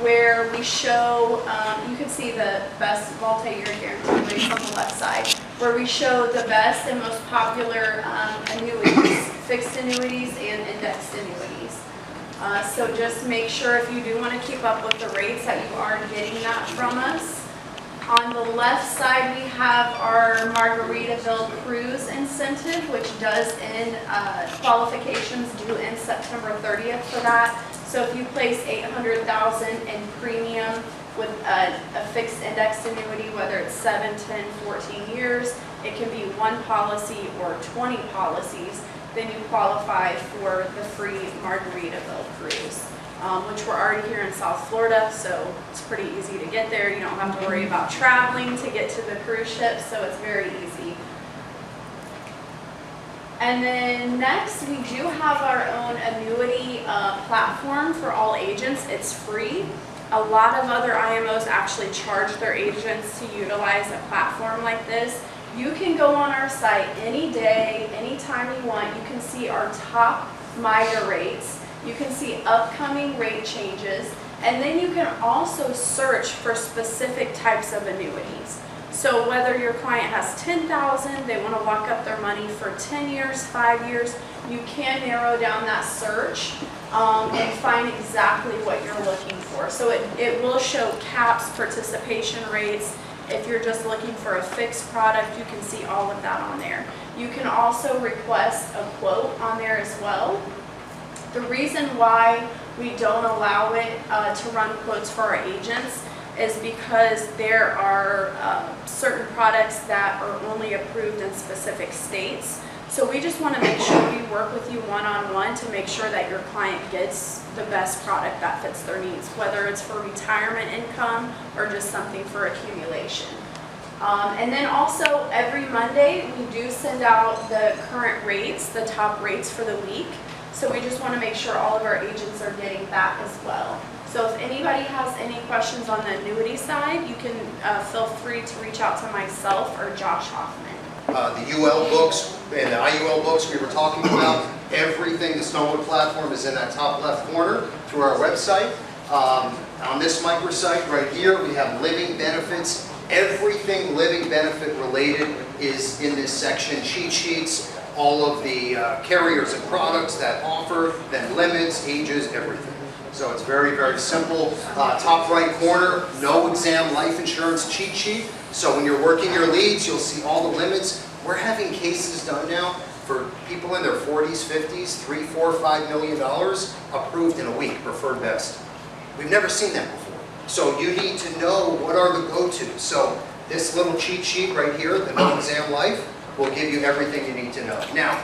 where we show, you can see the best multi-year guarantee rates on the left side, where we show the best and most popular annuities, fixed annuities and indexed annuities. So just make sure, if you do want to keep up with the rates, that you are getting that from us. On the left side, we have our Margaritaville cruise incentive, which does end, qualifications due in September 30th for that. So if you place $800,000 in premium with a fixed index annuity, whether it's 7, 10, 14 years, it can be 1 policy or 20 policies, then you qualify for the free Margaritaville cruise, which we're already here in South Florida, so it's pretty easy to get there. You don't have to worry about traveling to get to the cruise ship, so it's very easy. And then next, we do have our own annuity platform for all agents. It's free. A lot of other IMOs actually charge their agents to utilize a platform like this. You can go on our site any day, anytime you want. You can see our top MIGA rates. You can see upcoming rate changes. And then you can also search for specific types of annuities. So whether your client has $10,000, they want to lock up their money for 10 years, 5 years, you can narrow down that search and find exactly what you're looking for. So it will show caps, participation rates. If you're just looking for a fixed product, you can see all of that on there. You can also request a quote on there as well. The reason why we don't allow it to run quotes for our agents is because there are certain products that are only approved in specific states. So we just want to make sure we work with you one-on-one to make sure that your client gets the best product that fits their needs, whether it's for retirement income or just something for accumulation. And then also every Monday we do send out the current rates, the top rates for the week. So we just want to make sure all of our agents are getting that as well. So if anybody has any questions on the annuity side, you can feel free to reach out to myself or Josh Hoffman. The UL books and the IUL books we were talking about, everything, the Snowwood platform is in that top left corner through our website. On this microsite right here, we have living benefits. Everything living benefit related is in this section. Cheat sheets, all of the carriers and products that offer, then limits, ages, everything. So it's very, very simple. Top right corner, no exam life insurance cheat sheet. So when you're working your leads, you'll see all the limits. We're having cases done now for people in their 40s, 50s, $3, $4, $5 million approved in a week, preferred best. We've never seen that before. So you need to know what are the go-tos. So this little cheat sheet right here, the no exam life, will give you everything you need to know. Now,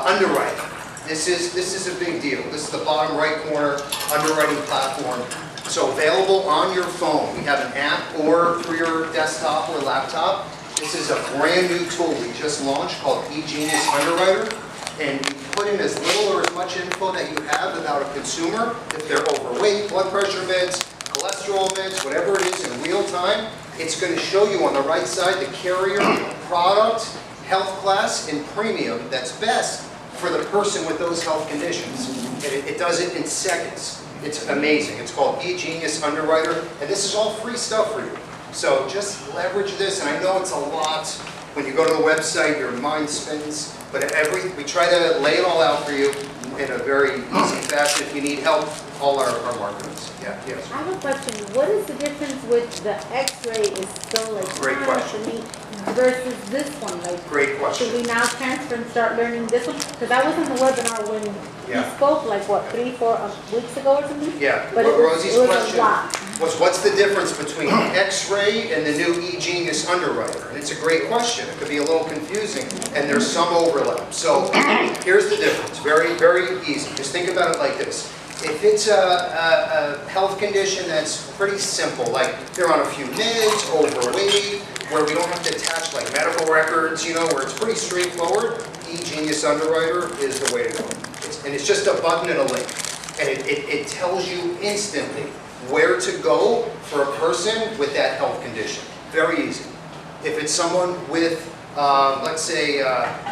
underwriting. This is a big deal. This is the bottom right corner, underwriting platform. So available on your phone. We have an app or through your desktop or laptop. This is a brand new tool we just launched called Egenius Underwriter. And you put in as little or as much info that you have about a consumer, if they're overweight, blood pressure meds, cholesterol meds, whatever it is in real time. It's going to show you on the right side the carrier, product, health class, and premium that's best for the person with those health conditions. And it does it in seconds. It's amazing. It's called Egenius Underwriter, and this is all free stuff for you. So just leverage this, and I know it's a lot. When you go to the website, your mind spins, but we try to lay it all out for you in a very easy fashion. If you need help, call our marketers. Yeah, yes. I have a question. What is the difference with the X-ray is still like Great question. to me versus this one? Like, Great question. should we now transfer and start learning this one? Because I was in the webinar when Yeah. he spoke like what, 3-4 weeks ago or something? Yeah, But it was Rosie's a question lot. was, what's the difference between X-ray and the new Egenius Underwriter? And it's a great question. It could be a little confusing, and there's some overlap. So here's the difference. Very, very easy. Just think about it like this. If it's a health condition that's pretty simple, like they're on a few meds, overweight, where we don't have to attach like medical records, you know, where it's pretty straightforward, Egenius Underwriter is the way to go. It's just a button and a link. And it tells you instantly where to go for a person with that health condition. Very easy. If it's someone with, let's say,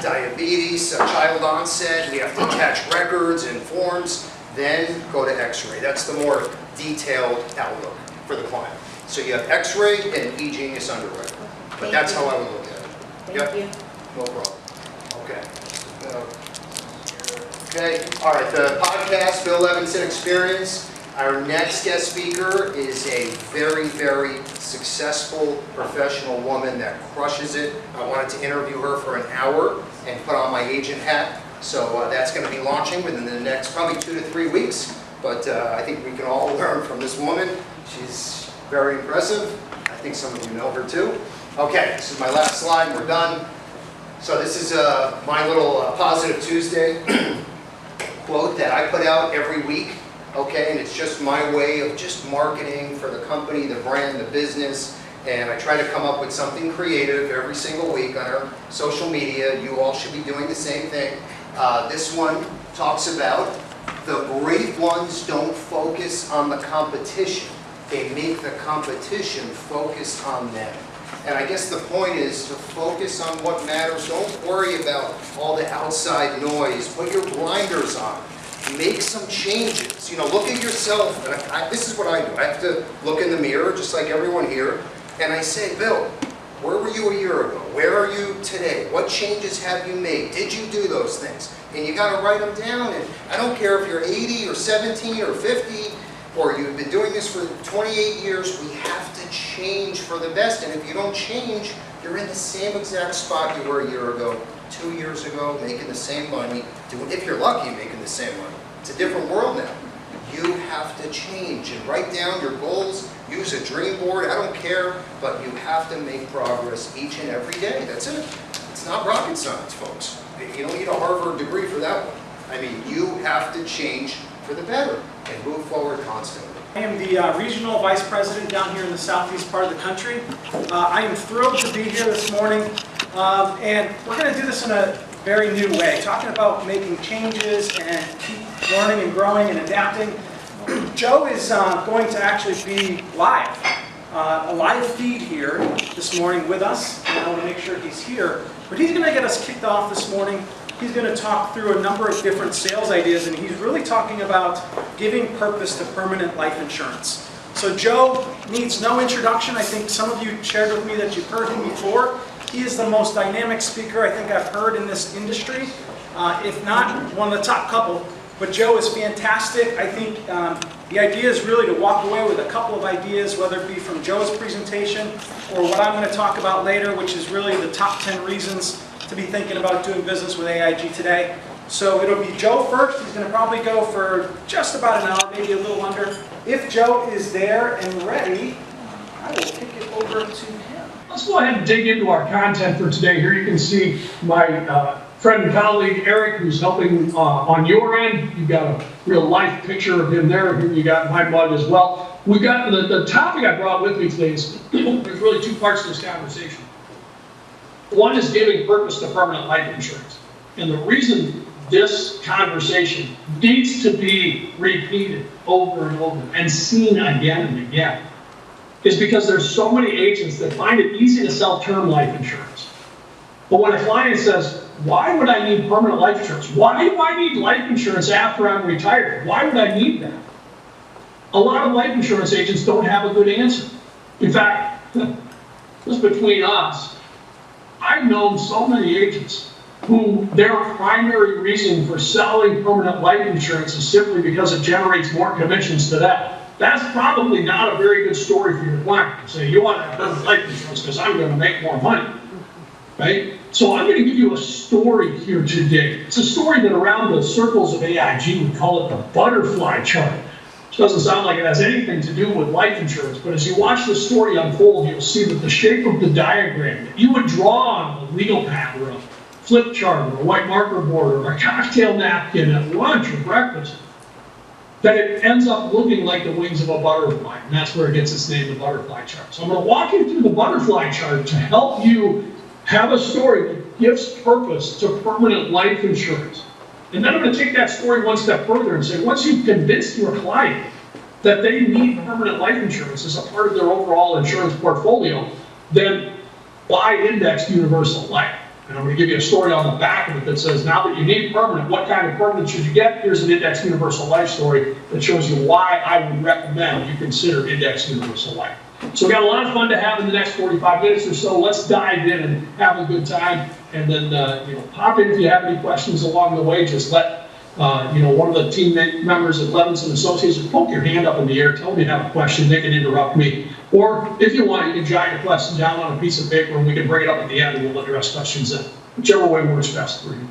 diabetes, a child onset, we have to attach records and forms, then go to X-ray. That's the more detailed outlook for the client. So you have X-ray and Egenius Underwriter. But that's how I would look at it. Thank you. No problem. Okay. Okay, all right, the podcast, Bill Levinson Experience. Our next guest speaker is a very, very successful professional woman that crushes it. I wanted to interview her for an hour and put on my agent hat. So that's going to be launching within the next probably 2 to 3 weeks. But I think we can all learn from this woman. She's very impressive. I think some of you know her too. Okay, this is my last slide, we're done. So this is my little Positive Tuesday quote that I put out every week, okay? And it's just my way of just marketing for the company, the brand, the business, and I try to come up with something creative every single week on our social media. You all should be doing the same thing. This one talks about the brave ones don't focus on the competition. They make the competition focus on them. And I guess the point is to focus on what matters. Don't worry about all the outside noise. Put your blinders on. Make some changes. You know, look at yourself. And this is what I do. I have to look in the mirror, just like everyone here, and I say, Bill, where were you a year ago? Where are you today? What changes have you made? Did you do those things? And you got to write them down. And I don't care if you're 80 or 17 or 50, or you've been doing this for 28 years, we have to change for the best. And if you don't change, you're in the same exact spot you were a year ago, 2 years ago, making the same money, if you're lucky, making the same money. It's a different world now. You have to change and write down your goals, use a dream board, I don't care, but you have to make progress each and every day. That's it. It's not rocket science, folks. You don't need a Harvard degree for that one. I mean, you have to change for the better and move forward constantly. I am the Regional Vice President down here in the southeast part of the country. I am thrilled to be here this morning, and we're going to do this in a very new way, talking about making changes and keep learning and growing and adapting. Joe is going to actually be live, a live feed here this morning with us, and I want to make sure he's here. But he's going to get us kicked off this morning. He's going to talk through a number of different sales ideas, and he's really talking about giving purpose to permanent life insurance. So Joe needs no introduction. I think some of you shared with me that you've heard him before. He is the most dynamic speaker I think I've heard in this industry, if not one of the top couple. But Joe is fantastic. I think the idea is really to walk away with a couple of ideas, whether it be from Joe's presentation or what I'm going to talk about later, which is really the top 10 reasons to be thinking about doing business with AIG today. So it'll be Joe first. He's going to probably go for just about an hour, maybe a little under. If Joe is there and ready, I will kick it over to him. Let's go ahead and dig into our content for today. Here you can see my friend and colleague Eric, who's helping on your end. You've got a real life picture of him there. Here you got my mug as well. We got the topic I brought with me today is there's really two parts to this conversation. One is giving purpose to permanent life insurance. And the reason this conversation needs to be repeated over and over and seen again and again is because there's so many agents that find it easy to sell term life insurance. But when a client says, why would I need permanent life insurance? Why do I need life insurance after I'm retired? Why would I need that? A lot of life insurance agents don't have a good answer. In fact, just between us, I've known so many agents who their primary reason for selling permanent life insurance is simply because it generates more commissions to them. That's probably not a very good story for your client. Say, you want to have permanent life insurance because I'm going to make more money, right? So I'm going to give you a story here today. It's a story that around the circles of AIG, we call it the butterfly chart. It doesn't sound like it has anything to do with life insurance, but as you watch the story unfold, you'll see that the shape of the diagram that you would draw on a legal pad or a flip chart or a white marker board or a cocktail napkin at lunch or breakfast, that it ends up looking like the wings of a butterfly, and that's where it gets its name, the butterfly chart. So I'm going to walk you through the butterfly chart to help you have a story that gives purpose to permanent life insurance. And then I'm going to take that story one step further and say, once you've convinced your client that they need permanent life insurance as a part of their overall insurance portfolio, then buy indexed universal life. And I'm going to give you a story on the back of it that says, now that you need permanent, what kind of permanent should you get? Here's an indexed universal life story that shows you why I would recommend you consider indexed universal life. So we've got a lot of fun to have in the next 45 minutes or so. Let's dive in and have a good time. And then, pop in if you have any questions along the way. Just let, one of the team members at Levinson Associates poke your hand up in the air. Tell them you have a question. They can interrupt me. Or if you want, you can jot your question down on a piece of paper and we can bring it up at the end and we'll address questions then. Whichever way works best for you.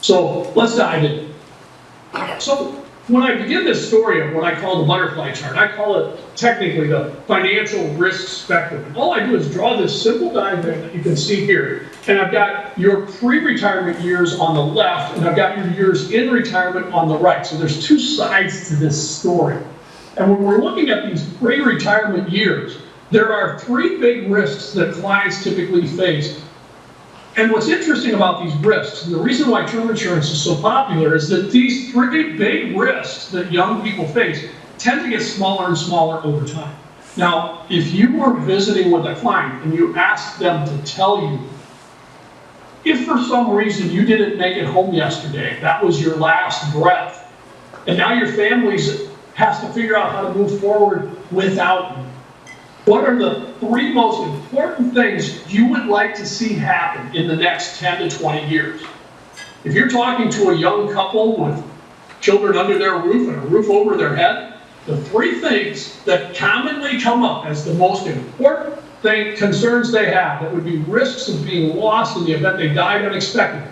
So let's dive in. So when I begin this story of what I call the butterfly chart, I call it technically the financial risk spectrum. And all I do is draw this simple diagram that you can see here. And I've got your pre-retirement years on the left, and I've got your years in retirement on the right. So there's two sides to this story. And when we're looking at these pre-retirement years, there are three big risks that clients typically face. And what's interesting about these risks, and the reason why term insurance is so popular, is that these three big risks that young people face tend to get smaller and smaller over time. Now, if you were visiting with a client and you asked them to tell you, if for some reason you didn't make it home yesterday, that was your last breath, and now your family has to figure out how to move forward without you, what are the three most important things you would like to see happen in the next 10 to 20 years? If you're talking to a young couple with children under their roof and a roof over their head, the three things that commonly come up as the most important concerns they have that would be risks of being lost in the event they died unexpectedly.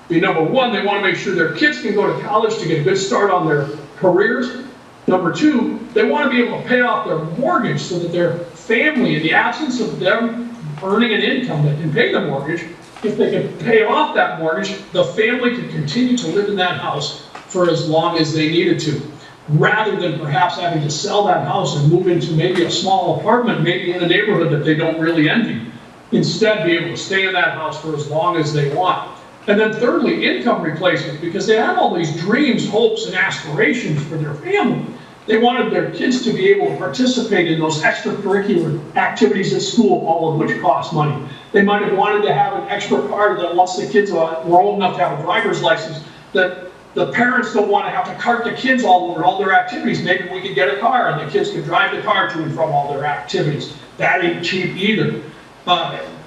Be number one, they want to make sure their kids can go to college to get a good start on their careers. Number two, they want to be able to pay off their mortgage so that their family, in the absence of them earning an income that can pay the mortgage, if they can pay off that mortgage, the family could continue to live in that house for as long as they needed to, rather than perhaps having to sell that house and move into maybe a small apartment, maybe in a neighborhood that they don't really envy. Instead, be able to stay in that house for as long as they want. And then thirdly, income replacement, because they have all these dreams, hopes, and aspirations for their family. They wanted their kids to be able to participate in those extracurricular activities at school, all of which cost money. They might have wanted to have an extra car that once the kids were old enough to have a driver's license, that the parents don't want to have to cart the kids all over all their activities. Maybe we could get a car and the kids could drive the car to and from all their activities. That ain't cheap either.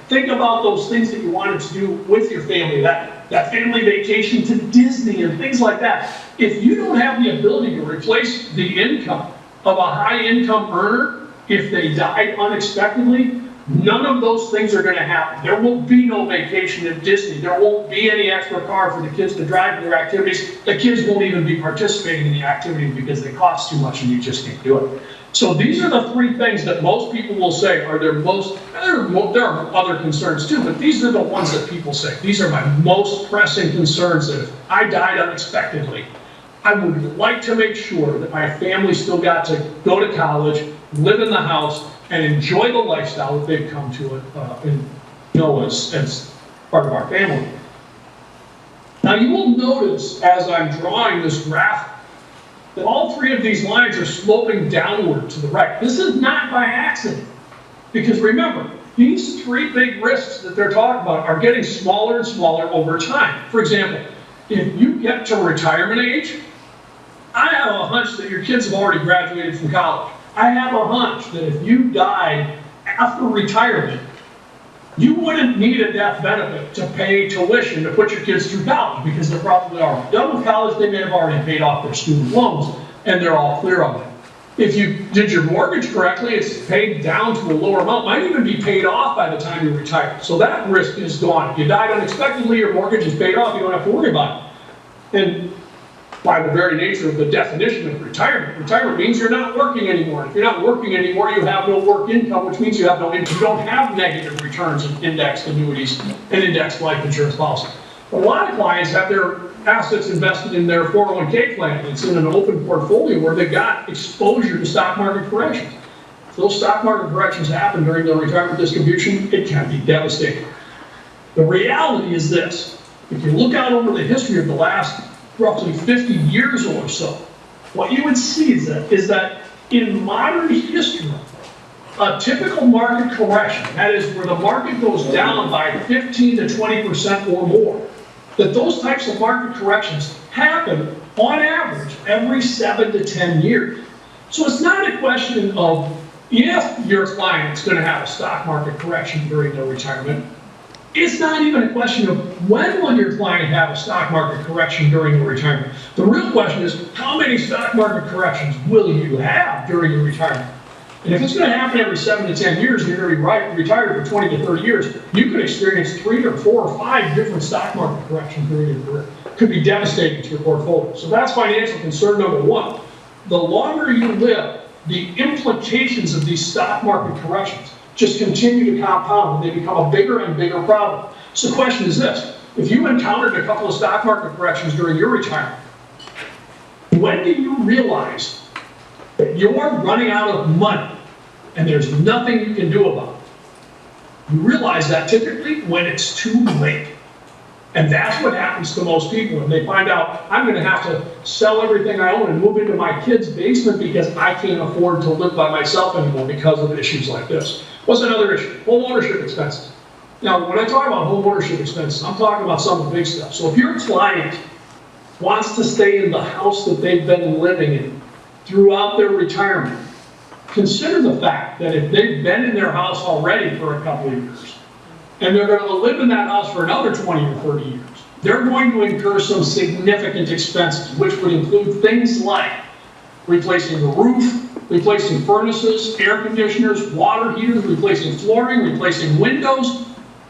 Think about those things that you wanted to do with your family, that family vacation to Disney and things like that. If you don't have the ability to replace the income of a high-income earner if they died unexpectedly, none of those things are going to happen. There will be no vacation at Disney. There won't be any extra car for the kids to drive to their activities. The kids won't even be participating in the activity because they cost too much and you just can't do it. So these are the three things that most people will say are their most, there are other concerns too, but these are the ones that people say. These are my most pressing concerns that if I died unexpectedly, I would like to make sure that my family still got to go to college, live in the house, and enjoy the lifestyle that they've come to and know as part of our family. Now you will notice as I'm drawing this graph that all three of these lines are sloping downward to the right. This is not by accident, because remember, these three big risks that they're talking about are getting smaller and smaller over time. For example, if you get to retirement age, I have a hunch that your kids have already graduated from college. I have a hunch that if you died after retirement, you wouldn't need a death benefit to pay tuition to put your kids through college, because they're probably already done with college. They may have already paid off their student loans, and they're all clear on it. If you did your mortgage correctly, it's paid down to a lower amount, might even be paid off by the time you retire. So that risk is gone. If you died unexpectedly, your mortgage is paid off, you don't have to worry about it. And by the very nature of the definition of retirement means you're not working anymore. If you're not working anymore, you have no work income, which means you have no income. You don't have negative returns in indexed annuities and indexed life insurance policies. But a lot of clients have their assets invested in their 401k plan. It's in an open portfolio where they've got exposure to stock market corrections. If those stock market corrections happen during their retirement distribution, it can be devastating. The reality is this: if you look out over the history of the last roughly 50 years or so, what you would see is that in modern history, a typical market correction, that is where the market goes down by 15 to 20% or more, that those types of market corrections happen on average every 7 to 10 years. So it's not a question of if your client's going to have a stock market correction during their retirement. It's not even a question of when will your client have a stock market correction during your retirement. The real question is, how many stock market corrections will you have during your retirement? And if it's going to happen every 7 to 10 years, and you're going to be retired for 20 to 30 years, you could experience 3 or 4 or 5 different stock market corrections during your career. could be devastating to your portfolio. So that's financial concern number one. The longer you live, the implications of these stock market corrections just continue to compound, and they become a bigger and bigger problem. So the question is this: if you encountered a couple of stock market corrections during your retirement, when do you realize that you're running out of money and there's nothing you can do about it? You realize that typically when it's too late. And that's what happens to most people when they find out, I'm going to have to sell everything I own and move into my kid's basement because I can't afford to live by myself anymore because of issues like this. What's another issue? Homeownership expenses. Now, when I talk about homeownership expenses, I'm talking about some of the big stuff. So if your client wants to stay in the house that they've been living in throughout their retirement, consider the fact that if they've been in their house already for a couple of years, and they're going to live in that house for another 20 or 30 years, they're going to incur some significant expenses, which would include things like replacing the roof, replacing furnaces, air conditioners, water heaters, replacing flooring, replacing windows.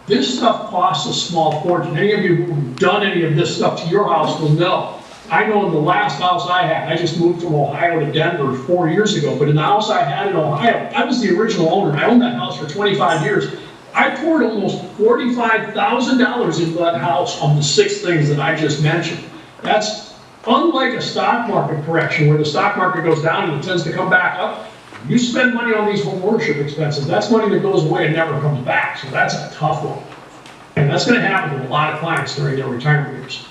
This stuff costs a small fortune. Any of you who've done any of this stuff to your house will know. I know in the last house I had, I just moved from Ohio to Denver 4 years ago, but in the house I had in Ohio, I was the original owner. I owned that house for 25 years. I poured almost $45,000 into that house on the 6 things that I just mentioned. That's unlike a stock market correction where the stock market goes down and it tends to come back up. You spend money on these homeownership expenses, that's money that goes away and never comes back. So that's a tough one. And that's going to happen to a lot of clients during their retirement years.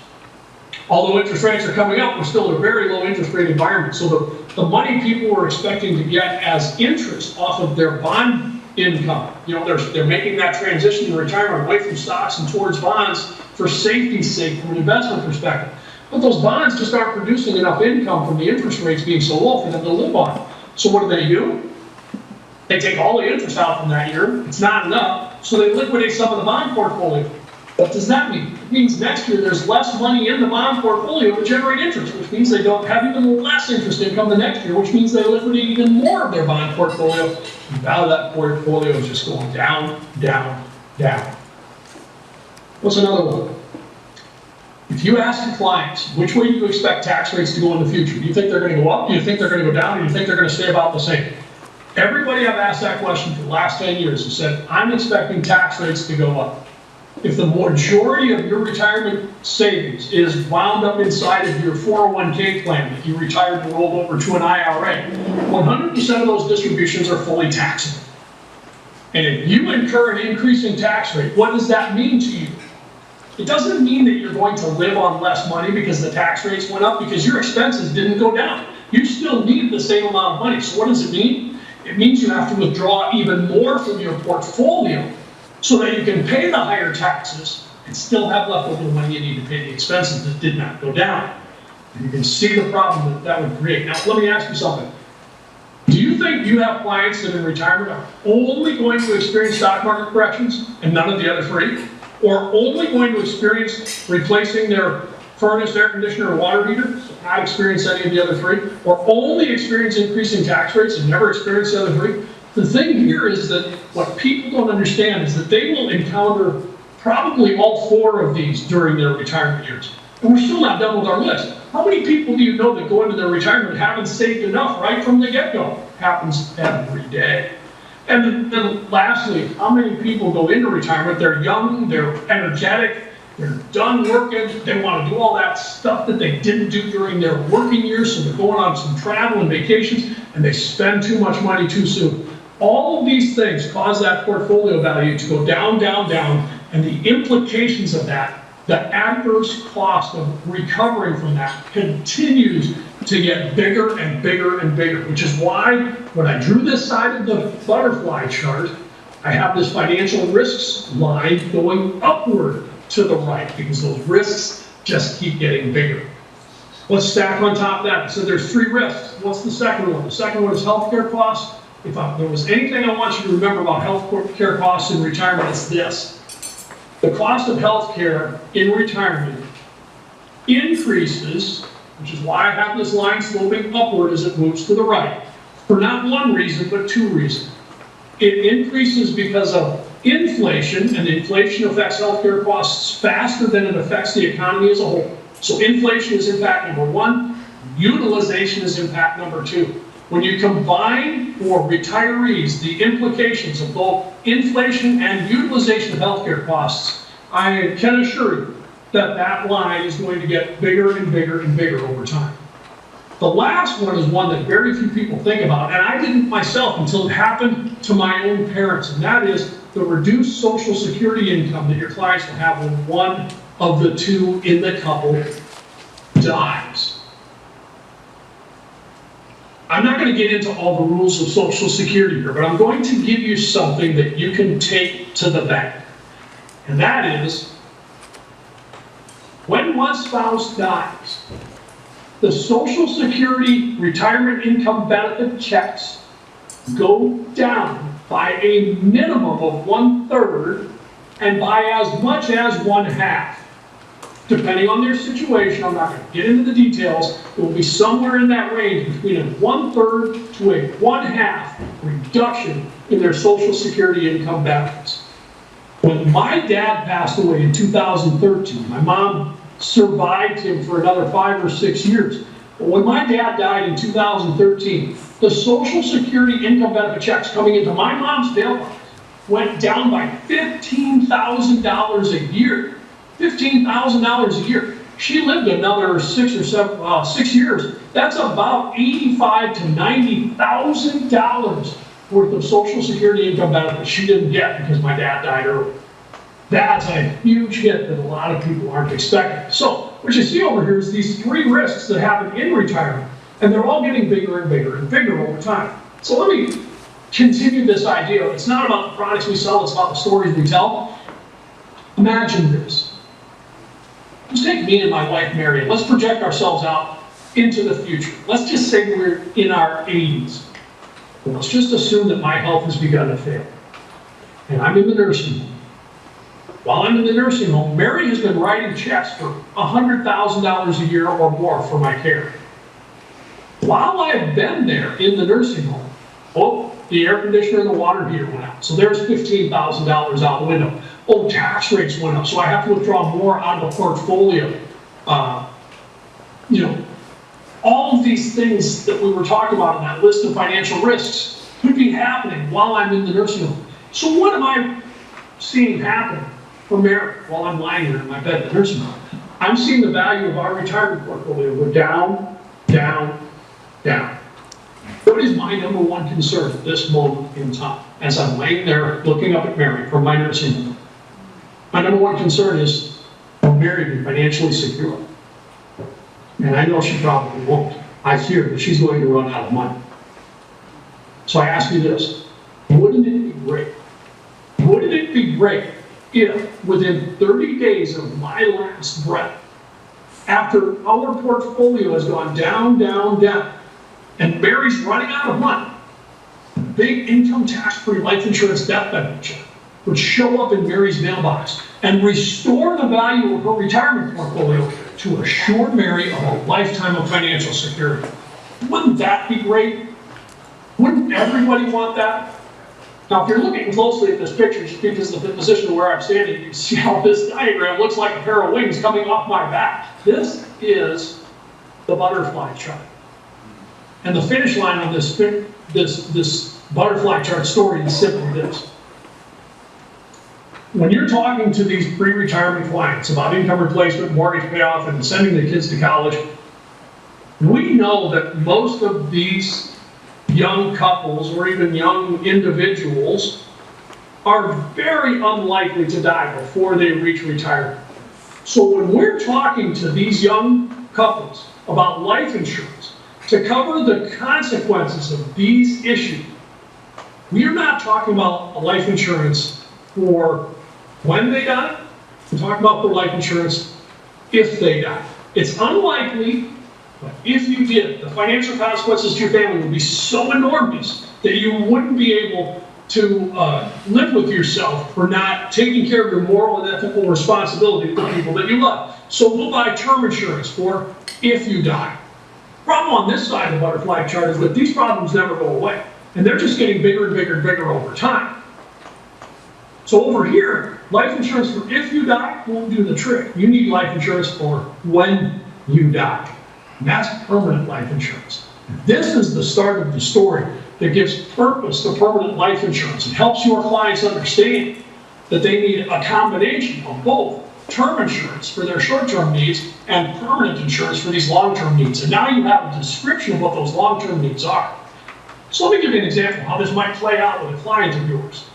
Although interest rates are coming up, we're still in a very low interest rate environment. So the money people were expecting to get as interest off of their bond income, you know, they're making that transition in retirement away from stocks and towards bonds for safety's sake from an investment perspective. But those bonds just aren't producing enough income from the interest rates being so low for them to live on. So what do? They take all the interest out from that year. It's not enough, so they liquidate some of the bond portfolio. What does that mean? It means next year there's less money in the bond portfolio to generate interest, which means they don't have even less interest income the next year, which means they liquidate even more of their bond portfolio. And now that portfolio is just going down, down, down. What's another one? If you ask the clients, which way do you expect tax rates to go in the future? Do you think they're going to go up? Do you think they're going to go down? Or do you think they're going to stay about the same? Everybody I've asked that question for the last 10 years has said, I'm expecting tax rates to go up. If the majority of your retirement savings is wound up inside of your 401k plan that you retired and rolled over to an IRA, 100% of those distributions are fully taxable. And if you incur an increasing tax rate, what does that mean to you? It doesn't mean that you're going to live on less money because the tax rates went up, because your expenses didn't go down. You still need the same amount of money. So what does it mean? It means you have to withdraw even more from your portfolio so that you can pay the higher taxes and still have leftover money you need to pay the expenses that did not go down. And you can see the problem that that would create. Now, let me ask you something. Do you think you have clients that in retirement are only going to experience stock market corrections and none of the other 3? Or only going to experience replacing their furnace, air conditioner, or water heater, not experience any of the other 3? Or only experience increasing tax rates and never experience the other 3? The thing here is that what people don't understand is that they will encounter probably all 4 of these during their retirement years. And we're still not done with our list. How many people do you know that go into their retirement haven't saved enough right from the get-go? Happens every day. And then lastly, how many people go into retirement, they're young, they're energetic, they're done working, they want to do all that stuff that they didn't do during their working years, so they're going on some travel and vacations, and they spend too much money too soon. All of these things cause that portfolio value to go down, down, down, and the implications of that, the adverse cost of recovering from that, continues to get bigger and bigger and bigger, which is why when I drew this side of the butterfly chart, I have this financial risks line going upward to the right, because those risks just keep getting bigger. Let's stack on top of that. So there's 3 risks. What's the second one? The second one is healthcare costs. If there was anything I want you to remember about healthcare costs in retirement, it's this. The cost of healthcare in retirement increases, which is why I have this line sloping upward as it moves to the right, for not one reason, but 2 reasons. It increases because of inflation, and inflation affects healthcare costs faster than it affects the economy as a whole. So inflation is impact number one, utilization is impact number two. When you combine for retirees the implications of both inflation and utilization of healthcare costs, I can assure you that that line is going to get bigger and bigger and bigger over time. The last one is one that very few people think about, and I didn't myself until it happened to my own parents, and that is the reduced Social Security income that your clients will have when one of the two in the couple dies. I'm not going to get into all the rules of Social Security here, but I'm going to give you something that you can take to the bank. And that is, when one spouse dies, the Social Security retirement income benefit checks go down by a minimum of 1/3 and by as much as 1/2. Depending on their situation, I'm not going to get into the details, it will be somewhere in that range between a 1/3 to a 1/2 reduction in their Social Security income benefits. When my dad passed away in 2013, my mom survived him for another 5 or 6 years. But when my dad died in 2013, the Social Security income benefit checks coming into my mom's mailbox went down by $15,000 a year. $15,000 a year. She lived another 6 years. That's about $85,000 to $90,000 worth of Social Security income benefits she didn't get because my dad died early. That's a huge hit that a lot of people aren't expecting. So what you see over here is these three risks that happen in retirement, and they're all getting bigger and bigger and bigger over time. So let me continue this idea. It's not about the products we sell, it's about the stories we tell. Imagine this. Let's take me and my wife, Mary, and let's project ourselves out into the future. Let's just say we're in our 80s. And let's just assume that my health has begun to fail. And I'm in the nursing home. While I'm in the nursing home, Mary has been writing checks for $100,000 a year or more for my care. While I've been there in the nursing home, oh, the air conditioner and the water heater went out. So there's $15,000 out the window. Oh, tax rates went up, so I have to withdraw more out of the portfolio. All of these things that we were talking about in that list of financial risks could be happening while I'm in the nursing home. So what am I seeing happen for Mary while I'm lying here in my bed in the nursing home? I'm seeing the value of our retirement portfolio go down, down, down. What is my number one concern at this moment in time as I'm laying there looking up at Mary from my nursing home? My number one concern is, will Mary be financially secure? And I know she probably won't. I fear that she's going to run out of money. So I ask you this, wouldn't it be great? Wouldn't it be great if within 30 days of my last breath, after our portfolio has gone down, down, down, and Mary's running out of money, big income tax-free life insurance death benefit check would show up in Mary's mailbox and restore the value of her retirement portfolio to assure Mary of a lifetime of financial security. Wouldn't that be great? Wouldn't everybody want that? Now, if you're looking closely at this picture, just because of the position of where I'm standing, you can see how this diagram looks like a pair of wings coming off my back. This is the butterfly chart. And the finish line on this butterfly chart story is simply this. When you're talking to these pre-retirement clients about income replacement, mortgage payoff, and sending the kids to college, we know that most of these young couples or even young individuals are very unlikely to die before they reach retirement. So when we're talking to these young couples about life insurance to cover the consequences of these issues, we are not talking about a life insurance for when they die. We're talking about for life insurance if they die. It's unlikely, but if you did, the financial consequences to your family would be so enormous that you wouldn't be able to live with yourself for not taking care of your moral and ethical responsibility for people that you love. So we'll buy term insurance for if you die. Problem on this side of the butterfly chart is that these problems never go away, and they're just getting bigger and bigger and bigger over time. So over here, life insurance for if you die won't do the trick. You need life insurance for when you die. And that's permanent life insurance. This is the start of the story that gives purpose to permanent life insurance. It helps your clients understand that they need a combination of both term insurance for their short-term needs and permanent insurance for these long-term needs. And now you have a description of what those long-term needs are. So let me give you an example of how this might play out with a client of yours.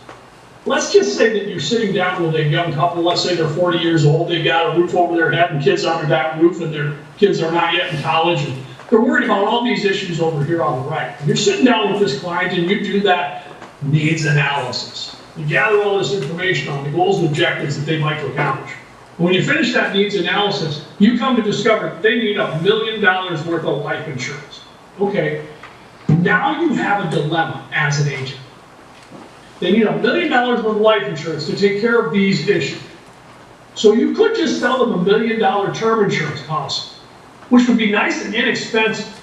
Let's just say that you're sitting down with a young couple, let's say they're 40 years old, they've got a roof over their head and kids under that roof, and their kids are not yet in college, and they're worried about all these issues over here on the right. And you're sitting down with this client and you do that needs analysis. You gather all this information on the goals and objectives that they'd like to accomplish. When you finish that needs analysis, you come to discover that they need $1 million worth of life insurance. Okay, now you have a dilemma as an agent. They need $1 million worth of life insurance to take care of these issues. So you could just sell them $1 million term insurance policy, which would be nice and inexpensive.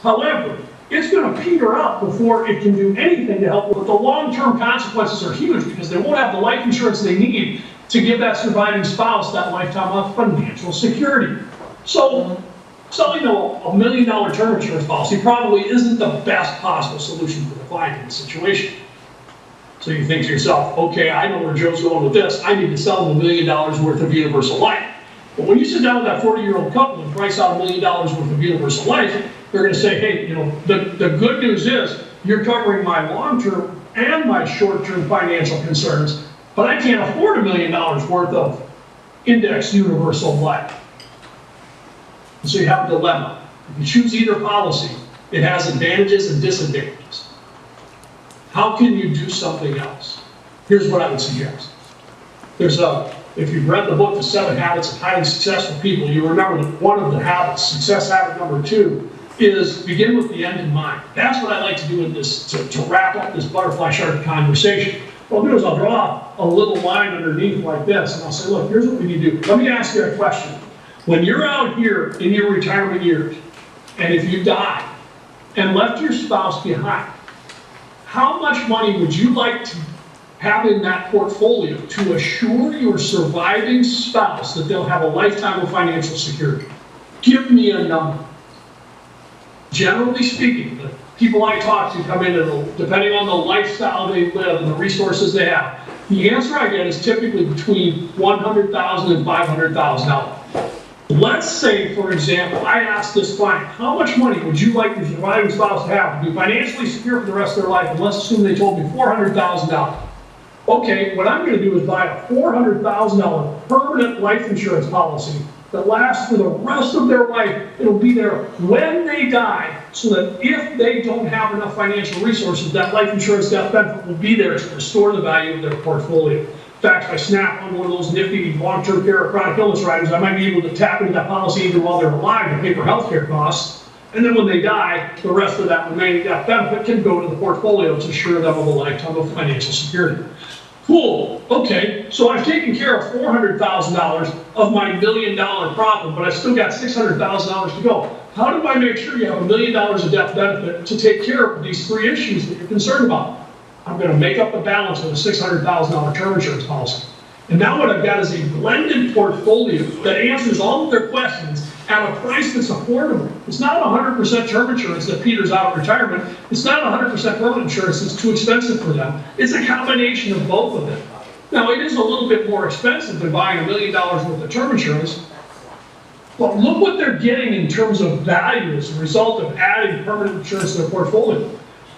However, it's going to peter out before it can do anything to help with the long-term consequences are huge because they won't have the life insurance they need to give that surviving spouse that lifetime of financial security. So selling a $1 million term insurance policy probably isn't the best possible solution for the client in the situation. So you think to yourself, okay, I know where Joe's going with this. I need to sell them $1 million worth of universal life. But when you sit down with that 40-year-old couple and price out $1 million worth of universal life, they're going to say, hey, you know, the good news is you're covering my long-term and my short-term financial concerns, but I can't afford $1 million worth of indexed universal life. And so you have a dilemma. If you choose either policy, it has advantages and disadvantages. How can you do something else? Here's what I would suggest. If you've read the book, The 7 Habits of Highly Successful People, you remember that one of the habits, success habit number 2, is begin with the end in mind. That's what I like to do in this, to wrap up this butterfly chart conversation. What I'll do is I'll draw a little line underneath like this, and I'll say, look, here's what we need to do. Let me ask you a question. When you're out here in your retirement years, and if you die and left your spouse behind, how much money would you like to have in that portfolio to assure your surviving spouse that they'll have a lifetime of financial security? Give me a number. Generally speaking, the people I talk to come in and depending on the lifestyle they live and the resources they have, the answer I get is typically between $100,000 and $500,000. Let's say, for example, I asked this client, how much money would you like your surviving spouse to have to be financially secure for the rest of their life? And let's assume they told me $400,000. Okay, what I'm going to do is buy a $400,000 permanent life insurance policy that lasts for the rest of their life. It'll be there when they die, so that if they don't have enough financial resources, that life insurance death benefit will be there to restore the value of their portfolio. In fact, if I snap on one of those nifty long-term care or chronic illness riders, I might be able to tap into that policy even while they're alive to pay for health care costs. And then when they die, the rest of that remaining death benefit can go to the portfolio to assure them of a lifetime of financial security. Cool, okay, so I've taken care of $400,000 of my $1 million problem, but I've still got $600,000 to go. How do I make sure you have $1 million of death benefit to take care of these 3 issues that you're concerned about? I'm going to make up the balance with a $600,000 term insurance policy. And now what I've got is a blended portfolio that answers all of their questions at a price that's affordable. It's not 100% term insurance that peters out at retirement. It's not 100% permanent insurance that's too expensive for them. It's a combination of both of them. Now, it is a little bit more expensive than buying $1 million worth of term insurance, but look what they're getting in terms of value as a result of adding permanent insurance to their portfolio.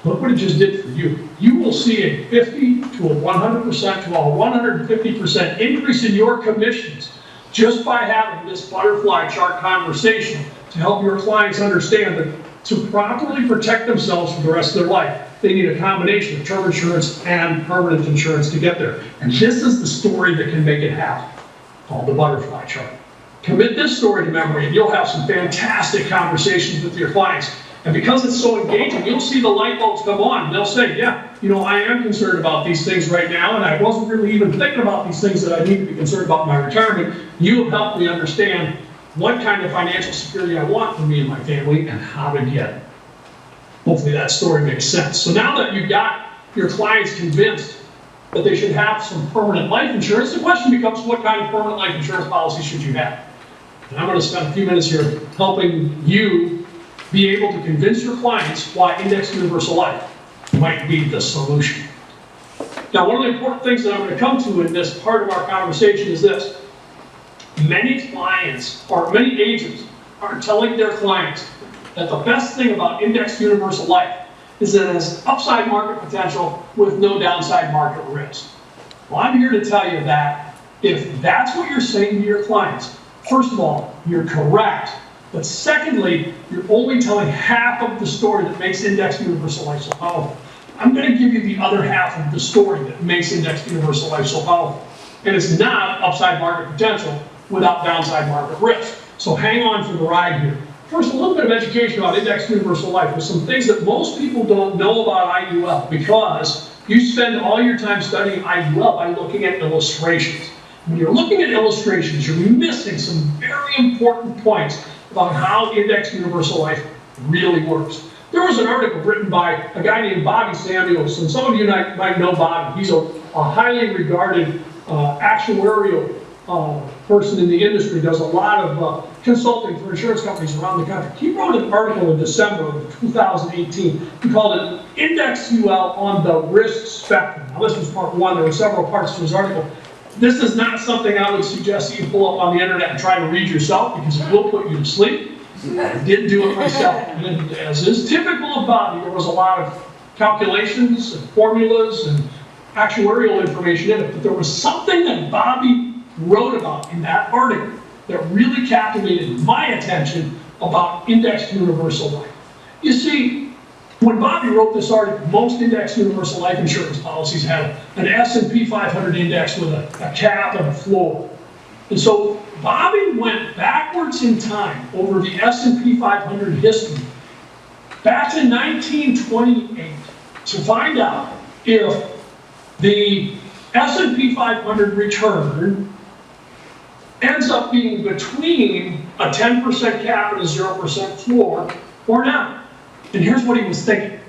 Look what it just did for you. You will see a 50 to a 100% to a 150% increase in your commissions just by having this butterfly chart conversation to help your clients understand that to properly protect themselves for the rest of their life, they need a combination of term insurance and permanent insurance to get there. And this is the story that can make it happen, called the butterfly chart. Commit this story to memory and you'll have some fantastic conversations with your clients. And because it's so engaging, you'll see the light bulbs come on. They'll say, yeah, you know, I am concerned about these things right now, and I wasn't really even thinking about these things that I need to be concerned about in my retirement. You have helped me understand what kind of financial security I want for me and my family and how to get it. Hopefully that story makes sense. So now that you've got your clients convinced that they should have some permanent life insurance. The question becomes, what kind of permanent life insurance policy should you have? And I'm going to spend a few minutes here helping you be able to convince your clients why Indexed Universal Life might be the solution. Now, one of the important things that I'm going to come to in this part of our conversation is this. Many clients, or many agents, are telling their clients that the best thing about Indexed Universal Life is that it has upside market potential with no downside market risk. Well, I'm here to tell you that if that's what you're saying to your clients, first of all, you're correct. But secondly, you're only telling half of the story that makes Indexed Universal Life so powerful. I'm going to give you the other half of the story that makes Indexed Universal Life so powerful. And it's not upside market potential without downside market risk. So hang on for the ride here. First, a little bit of education about Indexed Universal Life with some things that most people don't know about IUL, because you spend all your time studying IUL by looking at illustrations. When you're looking at illustrations, you're missing some very important points about how Indexed Universal Life really works. There was an article written by a guy named Bobby Samuelson. Some of you might know Bobby. He's a highly regarded actuarial person in the industry, does a lot of consulting for insurance companies around the country. He wrote an article in December of 2018. He called it Indexed UL on the Risk Spectrum. Now, this was part one. There were several parts to his article. This is not something I would suggest that you pull up on the internet and try to read yourself, because it will put you to sleep. I did do it myself. And as is typical of Bobby, there was a lot of calculations and formulas and actuarial information in it. But there was something that Bobby wrote about in that article that really captivated my attention about Indexed Universal Life. You see, when Bobby wrote this article, most Indexed Universal Life insurance policies had an S&P 500 index with a cap and a floor. And so Bobby went backwards in time over the S&P 500 history back to 1928 to find out if the S&P 500 return ends up being between a 10% cap and a 0% floor or not. And here's what he was thinking.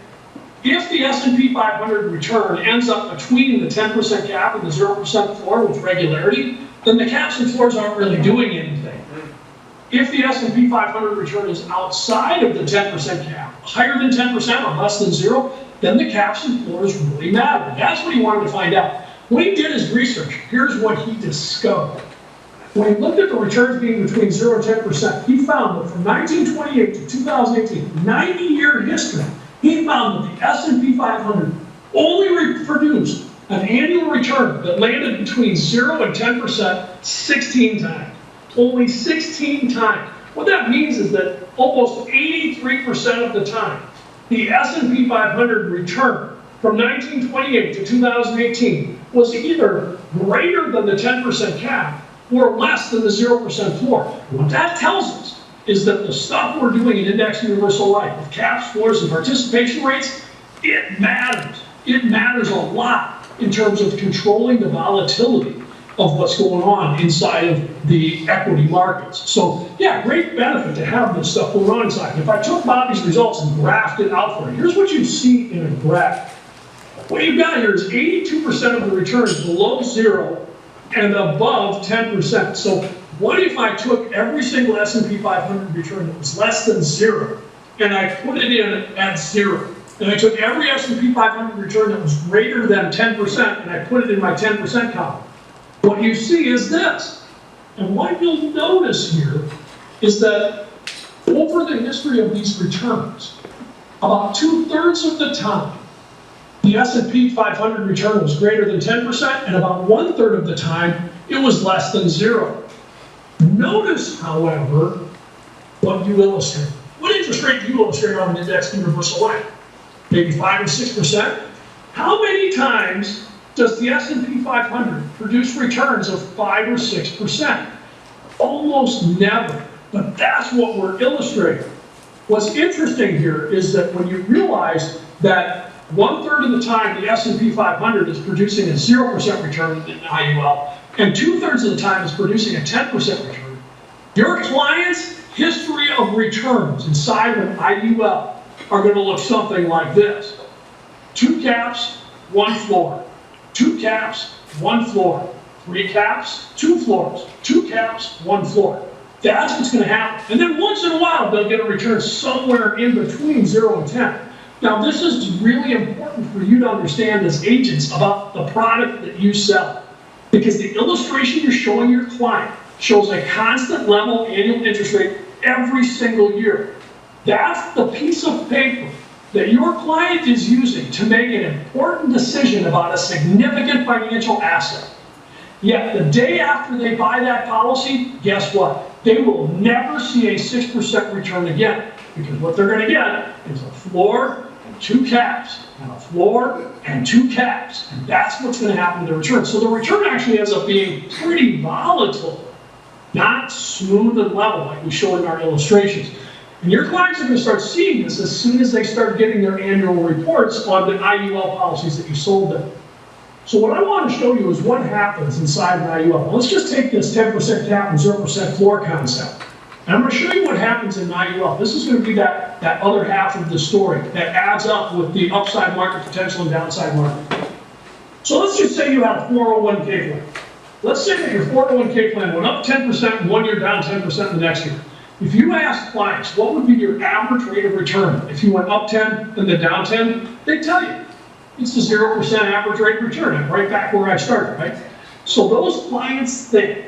If the S&P 500 return ends up between the 10% cap and the 0% floor with regularity, then the caps and floors aren't really doing anything. If the S&P 500 return is outside of the 10% cap, higher than 10% or less than 0, then the caps and floors really matter. That's what he wanted to find out. When he did his research, here's what he discovered. When he looked at the returns being between 0 and 10%, he found that from 1928 to 2018, 90-year history, he found that the S&P 500 only produced an annual return that landed between 0 and 10% 16 times. Only 16 times. What that means is that almost 83% of the time, the S&P 500 return from 1928 to 2018 was either greater than the 10% cap or less than the 0% floor. What that tells us is that the stuff we're doing in Indexed Universal Life with caps, floors, and participation rates, it matters. It matters a lot in terms of controlling the volatility of what's going on inside of the equity markets. So yeah, great benefit to have this stuff going on inside. If I took Bobby's results and graphed it out for you, here's what you see in a graph. What you've got here is 82% of the returns below 0 and above 10%. So what if I took every single S&P 500 return that was less than 0 and I put it in at 0? And I took every S&P 500 return that was greater than 10% and I put it in my 10% column. What you see is this. And what you'll notice here is that over the history of these returns, about 2/3 of the time, the S&P 500 return was greater than 10%, and about 1/3 of the time, it was less than 0. Notice, however, what you illustrate. What interest rate do you illustrate on an Indexed Universal Life? Maybe 5 or 6%? How many times does the S&P 500 produce returns of 5 or 6%? Almost never, but that's what we're illustrating. What's interesting here is that when you realize that 1/3 of the time the S&P 500 is producing a 0% return in IUL, and 2/3 of the time is producing a 10% return, your client's history of returns inside of an IUL are going to look something like this. 2 caps, 1 floor. 2 caps, 1 floor. 3 caps, 2 floors. 2 caps, 1 floor. That's what's going to happen. And then once in a while, they'll get a return somewhere in between 0 and 10. Now, this is really important for you to understand as agents about the product that you sell. Because the illustration you're showing your client shows a constant level annual interest rate every single year. That's the piece of paper that your client is using to make an important decision about a significant financial asset. Yet, the day after they buy that policy, guess what? They will never see a 6% return again. Because what they're going to get is a floor and 2 caps, and a floor and 2 caps. And that's what's going to happen to the return. So the return actually ends up being pretty volatile, not smooth and level like we showed in our illustrations. And your clients are going to start seeing this as soon as they start getting their annual reports on the IUL policies that you sold them. So what I want to show you is what happens inside an IUL. Well, let's just take this 10% cap and 0% floor concept. And I'm going to show you what happens in an IUL. This is going to be that other half of the story that adds up with the upside market potential and downside market. So let's just say you have a 401k plan. Let's say that your 401k plan went up 10% in 1 year, down 10% the next year. If you ask clients what would be your average rate of return if you went up 10 and then down 10, they tell you it's the 0% average rate of return. I'm right back where I started, right? So those clients think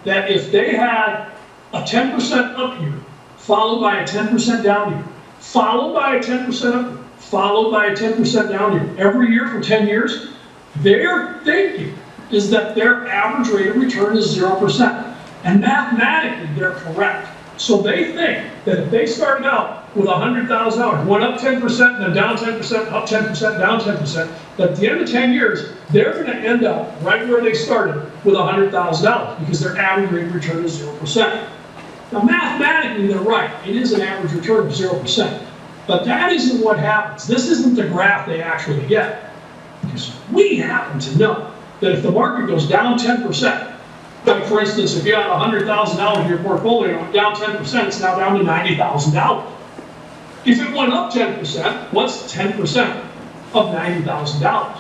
that if they had a 10% up year, followed by a 10% down year, followed by a 10% up year, followed by a 10% down year, every year for 10 years, their thinking is that their average rate of return is 0%. And mathematically, they're correct. So they think that if they started out with $100,000, went up 10%, then down 10%, up 10%, down 10%, that at the end of 10 years, they're going to end up right where they started with $100,000 because their average rate of return is 0%. Now, mathematically, they're right. It is an average return of 0%. But that isn't what happens. This isn't the graph they actually get. Because we happen to know that if the market goes down 10%, like for instance, if you had $100,000 in your portfolio and it went down 10%, it's now down to $90,000. If it went up 10%, what's 10% of $90,000?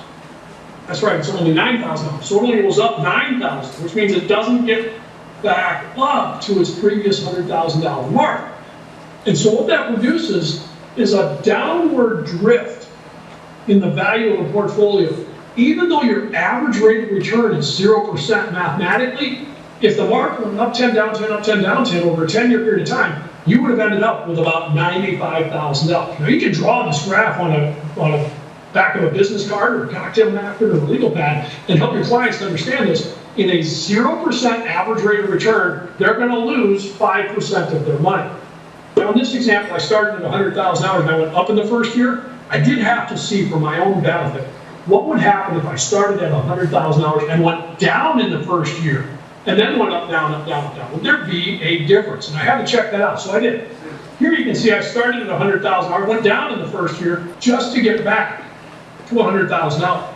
That's right, it's only $9,000. So it only goes up $9,000, which means it doesn't get back up to its previous $100,000 mark. And so what that produces is a downward drift in the value of a portfolio. Even though your average rate of return is 0% mathematically, if the market went up 10, down 10, up 10, down 10 over a 10-year period of time, you would have ended up with about $95,000. Now you can draw this graph on a back of a business card or a cocktail napkin or a legal pad and help your clients to understand this. In a 0% average rate of return, they're going to lose 5% of their money. Now in this example, I started at $100,000 and I went up in the first year. I did have to see for my own benefit what would happen if I started at $100,000 and went down in the first year and then went up, down, up, down, up, down. Would there be a difference? And I had to check that out, so I did. Here you can see I started at $100,000, went down in the first year just to get back to $100,000.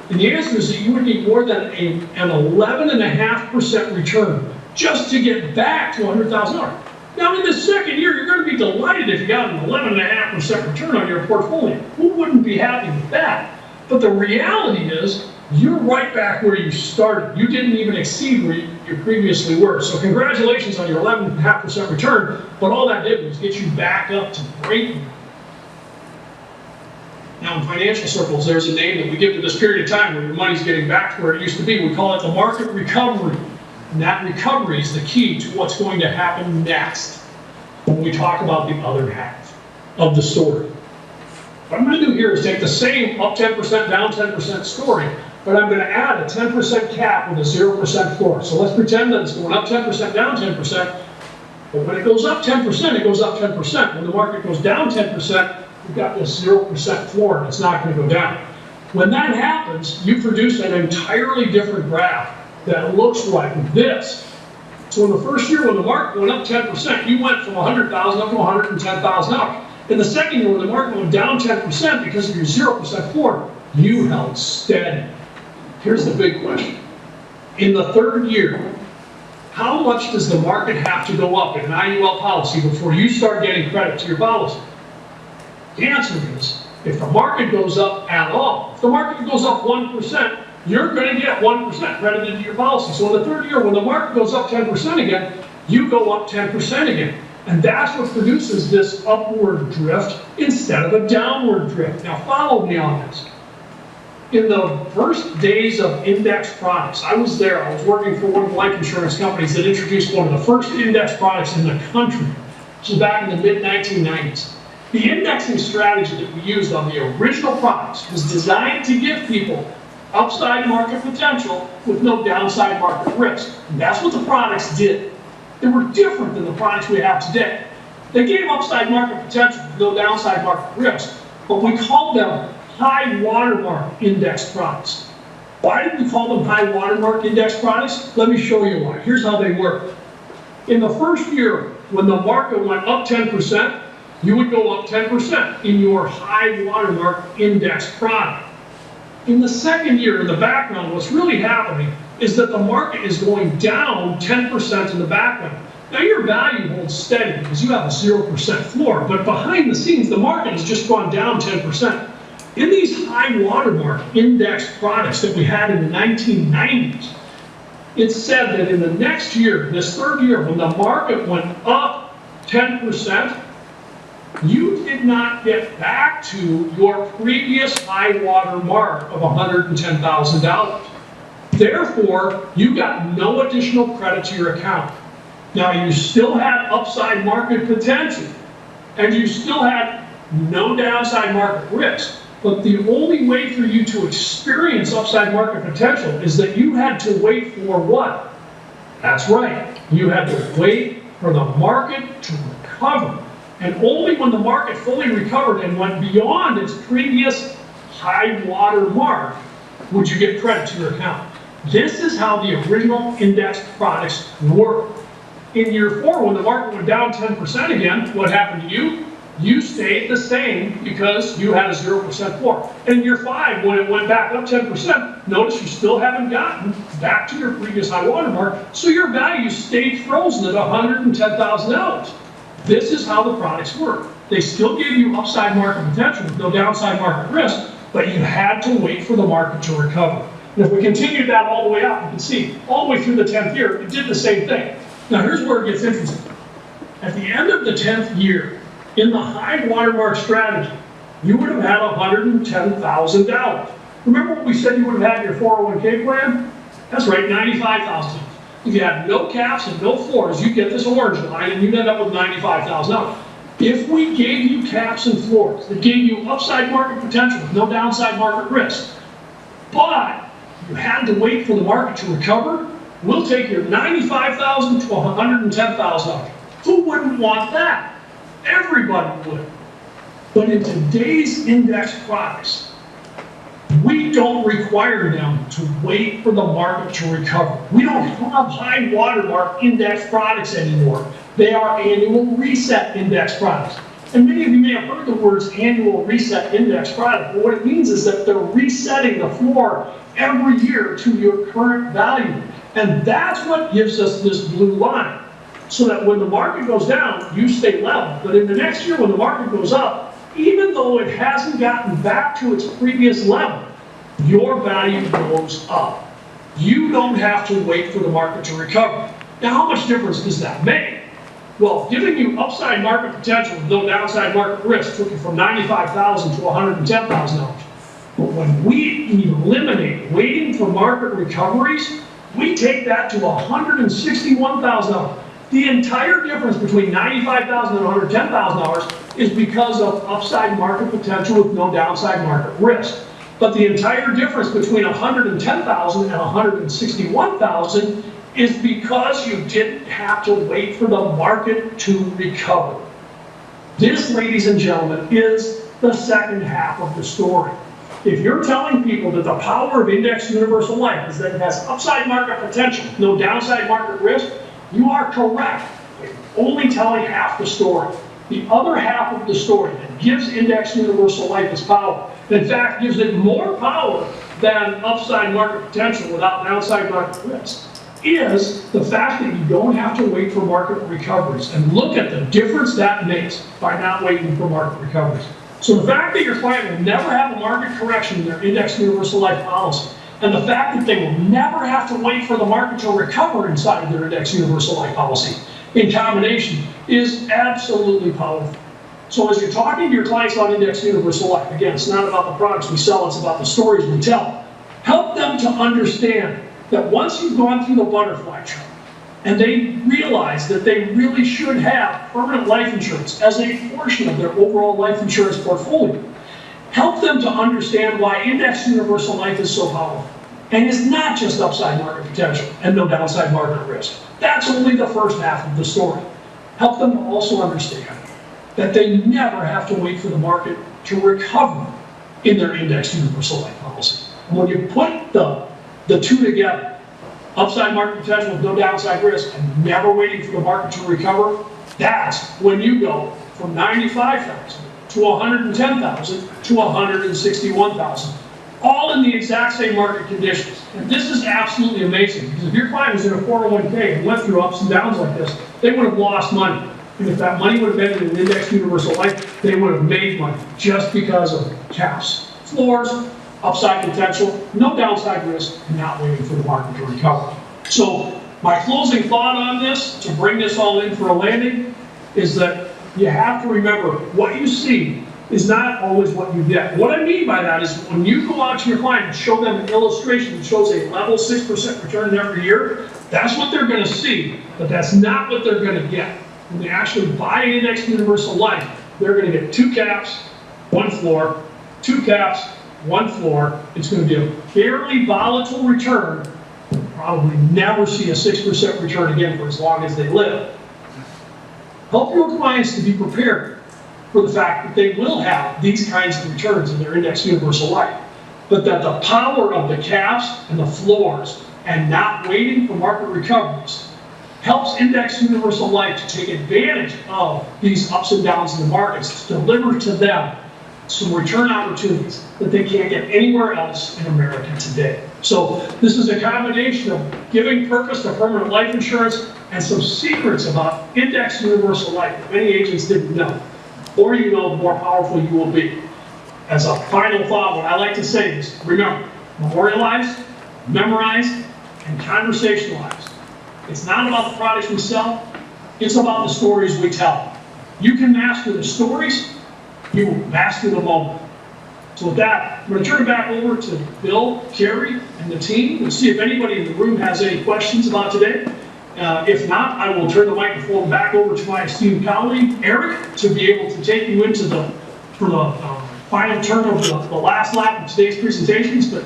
And the answer is that you would need more than an 11.5% return just to get back to $100,000. Now in the second year, you're going to be delighted if you got an 11.5% return on your portfolio. Who wouldn't be happy with that? But the reality is, you're right back where you started. You didn't even exceed where you previously were. So congratulations on your 11.5% return, but all that did was get you back up to break even. Now in financial circles, there's a name that we give to this period of time where your money's getting back to where it used to be. We call it the market recovery. And that recovery is the key to what's going to happen next when we talk about the other half of the story. What I'm going to do here is take the same up 10%, down 10% story, but I'm going to add a 10% cap with a 0% floor. So let's pretend that it's going up 10%, down 10%, but when it goes up 10%, it goes up 10%. When the market goes down 10%, we've got this 0% floor, and it's not going to go down. When that happens, you produce an entirely different graph that looks like this. So in the first year, when the market went up 10%, you went from $100,000 up to $110,000. In the second year, when the market went down 10% because of your 0% floor, you held steady. Here's the big question. In the third year, how much does the market have to go up in an IUL policy before you start getting credit to your policy? The answer is, if the market goes up at all, if the market goes up 1%, you're going to get 1% credited to your policy. So in the third year, when the market goes up 10% again, you go up 10% again. And that's what produces this upward drift instead of a downward drift. Now follow me on this. In the first days of index products, I was there, I was working for one of the life insurance companies that introduced one of the first index products in the country. This was back in the mid-1990s. The indexing strategy that we used on the original products was designed to give people upside market potential with no downside market risk. And that's what the products did. They were different than the products we have today. They gave upside market potential with no downside market risk, but we called them high watermark index products. Why did we call them high watermark index products? Let me show you why. Here's how they work. In the first year, when the market went up 10%, you would go up 10% in your high watermark index product. In the second year, in the background, what's really happening is that the market is going down 10% in the background. Now your value holds steady because you have a 0% floor, but behind the scenes, the market has just gone down 10%. In these high watermark index products that we had in the 1990s, it said that in the next year, this third year, when the market went up 10%, you did not get back to your previous high water mark of $110,000. Therefore, you got no additional credit to your account. Now, you still had upside market potential, and you still had no downside market risk. But the only way for you to experience upside market potential is that you had to wait for what? That's right. You had to wait for the market to recover. And only when the market fully recovered and went beyond its previous high water mark would you get credit to your account. This is how the original index products work. In year 4, when the market went down 10% again, what happened to you? You stayed the same because you had a 0% floor. In year 5, when it went back up 10%, notice you still haven't gotten back to your previous high water mark, so your value stayed frozen at $110,000. This is how the products work. They still gave you upside market potential with no downside market risk, but you had to wait for the market to recover. And if we continued that all the way up, you can see all the way through the 10th year, it did the same thing. Now here's where it gets interesting. At the end of the 10th year, in the high watermark strategy, you would have had $110,000. Remember what we said you would have had in your 401k plan? That's right, $95,000. If you had no caps and no floors, you get this orange line and you'd end up with $95,000. If we gave you caps and floors that gave you upside market potential with no downside market risk, but you had to wait for the market to recover, we'll take your $95,000 to $110,000. Who wouldn't want that? Everybody would. But in today's index products, we don't require them to wait for the market to recover. We don't have high watermark index products anymore. They are annual reset index products. And many of you may have heard the words annual reset index product, but what it means is that they're resetting the floor every year to your current value. And that's what gives us this blue line. So that when the market goes down, you stay level. But in the next year when the market goes up, even though it hasn't gotten back to its previous level, your value goes up. You don't have to wait for the market to recover. Now, how much difference does that make? Well, giving you upside market potential with no downside market risk took you from $95,000 to $110,000. But when we eliminate waiting for market recoveries, we take that to $161,000. The entire difference between $95,000 and $110,000 is because of upside market potential with no downside market risk. But the entire difference between $110,000 and $161,000 is because you didn't have to wait for the market to recover. This, ladies and gentlemen, is the second half of the story. If you're telling people that the power of Index Universal Life is that it has upside market potential, no downside market risk, you are correct. You're only telling half the story. The other half of the story that gives Index Universal Life its power, in fact gives it more power than upside market potential without downside market risk, is the fact that you don't have to wait for market recoveries. And look at the difference that makes by not waiting for market recoveries. So the fact that your client will never have a market correction in their Index Universal Life policy and the fact that they will never have to wait for the market to recover inside of their index universal life policy in combination is absolutely powerful. So as you're talking to your clients about index universal life, again, it's not about the products we sell, it's about the stories we tell. Help them to understand that once you've gone through the butterfly chart, and they realize that they really should have permanent life insurance as a portion of their overall life insurance portfolio. Help them to understand why index universal life is so powerful. And it's not just upside market potential and no downside market risk. That's only the first half of the story. Help them to also understand that they never have to wait for the market to recover in their index universal life policy. And when you put the two together, upside market potential with no downside risk and never waiting for the market to recover, that's when you go from 95,000 to 110,000 to 161,000, all in the exact same market conditions. And this is absolutely amazing, because if your client was in a 401k and went through ups and downs like this, they would have lost money. And if that money would have been in an index universal life, they would have made money just because of caps, floors, upside potential, no downside risk, and not waiting for the market to recover. So my closing thought on this, to bring this all in for a landing, is that you have to remember what you see is not always what you get. What I mean by that is when you go out to your client and show them an illustration that shows a level 6% return every year, that's what they're going to see, but that's not what they're going to get. When they actually buy an index universal life, they're going to get 2 caps, 1 floor, 2 caps, 1 floor. It's going to be a fairly volatile return. They'll probably never see a 6% return again for as long as they live. Help your clients to be prepared for the fact that they will have these kinds of returns in their index universal life, but that the power of the caps and the floors and not waiting for market recoveries helps index universal life to take advantage of these ups and downs in the markets, to deliver to them some return opportunities that they can't get anywhere else in America today. So this is a combination of giving purpose to permanent life insurance and some secrets about index universal life that many agents didn't know. The more you know, the more powerful you will be. As a final thought, what I like to say is, remember, memorialize, memorize, and conversationalize. It's not about the products we sell, it's about the stories we tell. You can master the stories, you will master the moment. So with that, I'm going to turn it back over to Bill, Carrie, and the team. We'll see if anybody in the room has any questions about today. If not, I will turn the microphone back over to my esteemed colleague, Eric, to be able to take you into the final turn of the last lap of today's presentations. But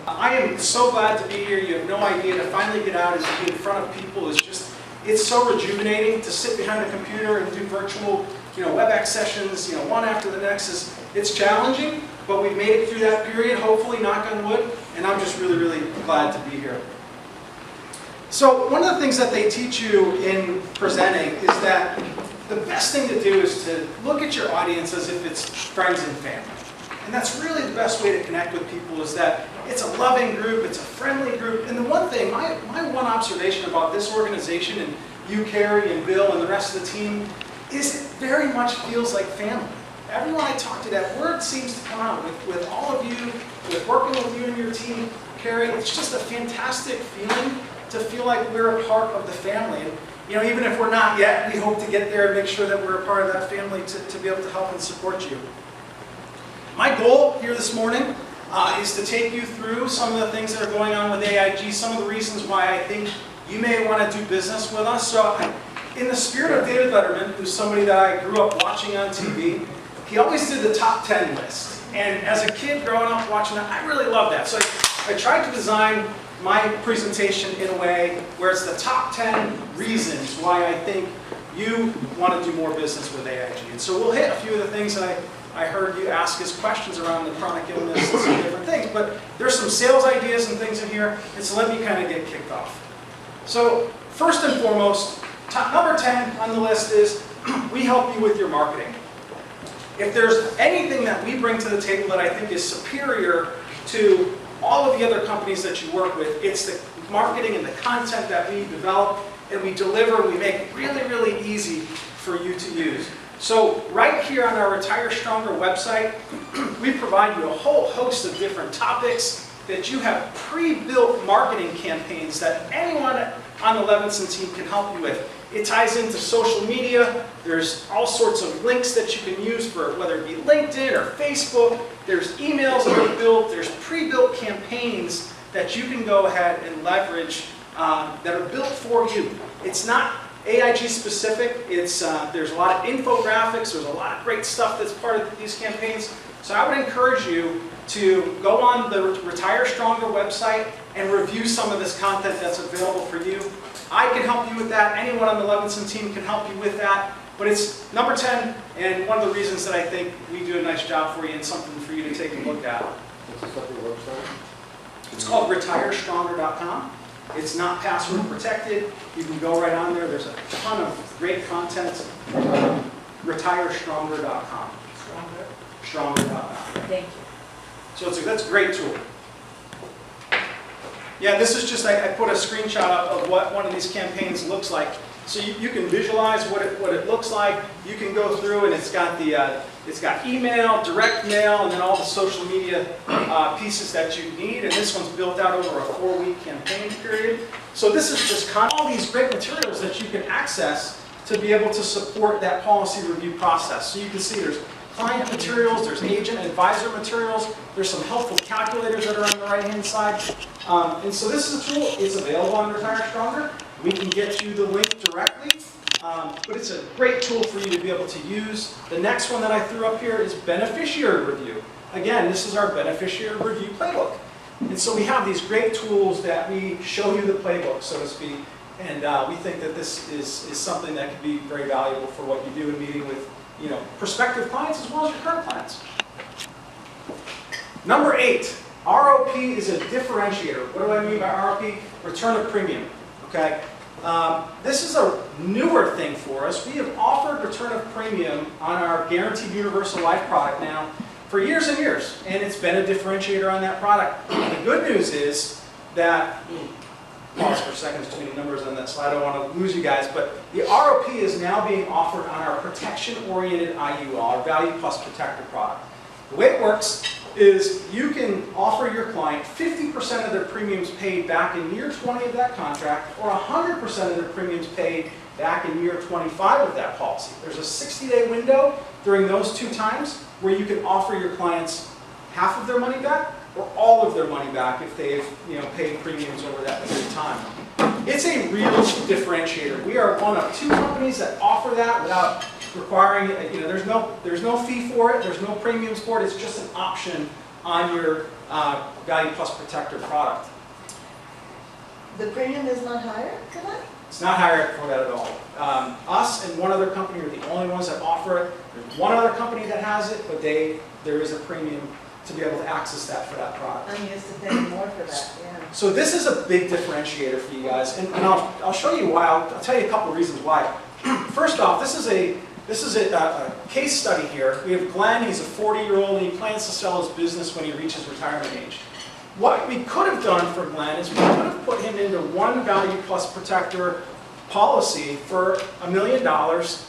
I am so glad to be here. You have no idea, to finally get out and to be in front of people is just, it's so rejuvenating. To sit behind a computer and do virtual, WebEx sessions, one after the next it's challenging, but we've made it through that period, hopefully, knock on wood, and I'm just really, really glad to be here. So one of the things that they teach you in presenting is that the best thing to do is to look at your audience as if it's friends and family. And that's really the best way to connect with people, is that it's a loving group, it's a friendly group. And the one thing, my one observation about this organization, and you, Carrie, and Bill, and the rest of the team, is it very much feels like family. Everyone I talk to, that word seems to come out with all of you, with working with you and your team, Carrie. It's just a fantastic feeling to feel like we're a part of the family. And even if we're not yet, we hope to get there and make sure that we're a part of that family to be able to help and support you. My goal here this morning is to take you through some of the things that are going on with AIG, some of the reasons why I think you may want to do business with us. So in the spirit of David Letterman, who's somebody that I grew up watching on TV, he always did the top 10 list. And as a kid growing up watching that, I really loved that. So I tried to design my presentation in a way where it's the top 10 reasons why I think you want to do more business with AIG. And so we'll hit a few of the things that I heard you ask as questions around the chronic illness and some different things. But there's some sales ideas and things in here, and so let me kind of get kicked off. So first and foremost, number 10 on the list is we help you with your marketing. If there's anything that we bring to the table that I think is superior to all of the other companies that you work with, it's the marketing and the content that we develop and we deliver, and we make it really, really easy for you to use. So right here on our Retire Stronger website, we provide you a whole host of different topics, that you have pre-built marketing campaigns that anyone on the Levinson team can help you with. It ties into social media. There's all sorts of links that you can use for whether it be LinkedIn or Facebook. There's emails that are built. There's pre-built campaigns that you can go ahead and leverage that are built for you. It's not AIG specific. There's a lot of infographics. There's a lot of great stuff that's part of these campaigns. So I would encourage you to go on the Retire Stronger website and review some of this content that's available for you. I can help you with that. Anyone on the Levinson team can help you with that. But it's number 10, and one of the reasons that I think we do a nice job for you and something for you to take a look at. What's the company website? It's called retirestronger.com. It's not password protected. You can go right on there. There's a ton of great content. Retirestronger.com. Stronger.com. Thank you. So that's a great tool. Yeah, this is just, I put a screenshot up of what one of these campaigns looks like. So you can visualize what it looks like. You can go through and it's got email, direct mail, and then all the social media pieces that you need. And this one's built out over a 4-week campaign period. So this is just all these great materials that you can access to be able to support that policy review process. So you can see there's client materials, there's agent advisor materials, there's some helpful calculators that are on the right-hand side. And so this is a tool. It's available on Retire Stronger. We can get you the link directly, but it's a great tool for you to be able to use. The next one that I threw up here is Beneficiary Review. Again, this is our Beneficiary Review playbook. And so we have these great tools that we show you the playbook, so to speak, and we think that this is something that can be very valuable for what you do in meeting with prospective clients as well as your current clients. Number 8, ROP is a differentiator. What do I mean by ROP? Return of premium. Okay, this is a newer thing for us. We have offered return of premium on our Guaranteed Universal Life product now for years and years, and it's been a differentiator on that product. The good news is that, pause for a second, there's too many numbers on that slide, I don't want to lose you guys, but the ROP is now being offered on our protection-oriented IUL, our Value Plus Protector product. The way it works is you can offer your client 50% of their premiums paid back in year 20 of that contract, or 100% of their premiums paid back in year 25 of that policy. There's a 60-day window during those 2 times where you can offer your clients half of their money back or all of their money back if they've paid premiums over that period of time. It's a real differentiator. We are one of 2 companies that offer that without requiring, there's no fee for it, there's no premiums for it, it's just an option on your Value Plus Protector product. The premium is not higher for that? It's not higher for that at all. Us and one other company are the only ones that offer it. There's one other company that has it, but there is a premium to be able to access that for that product. I'm used to paying more for that, yeah. So this is a big differentiator for you guys, and I'll show you why. I'll tell you a couple reasons why. First off, this is a case study here. We have Glenn. He's a 40-year-old, and he plans to sell his business when he reaches retirement age. What we could have done for Glenn is we could have put him into one Value Plus Protector policy for $1 million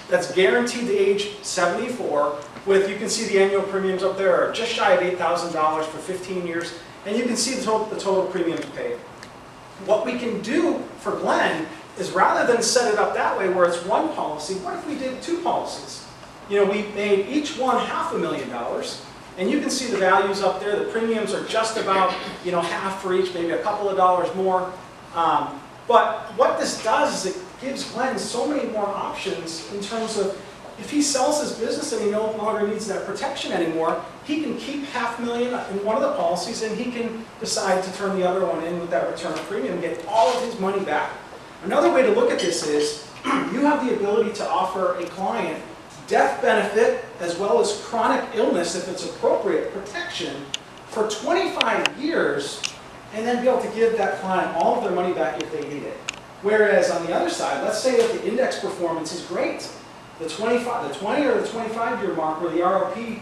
that's guaranteed to age 74 with, you can see the annual premiums up there are just shy of $8,000 for 15 years, and you can see the total premiums paid. What we can do for Glenn is rather than set it up that way where it's one policy, what if we did 2 policies? We made each one $500,000, and you can see the values up there. The premiums are just about half for each, maybe a couple of dollars more. But what this does is it gives Glenn so many more options in terms of if he sells his business and he no longer needs that protection anymore, he can keep $500,000 in one of the policies and he can decide to turn the other one in with that return of premium and get all of his money back. Another way to look at this is you have the ability to offer a client death benefit as well as chronic illness, if it's appropriate, protection for 25 years and then be able to give that client all of their money back if they need it. Whereas on the other side, let's say that the index performance is great. The 20 or the 25-year mark where the ROP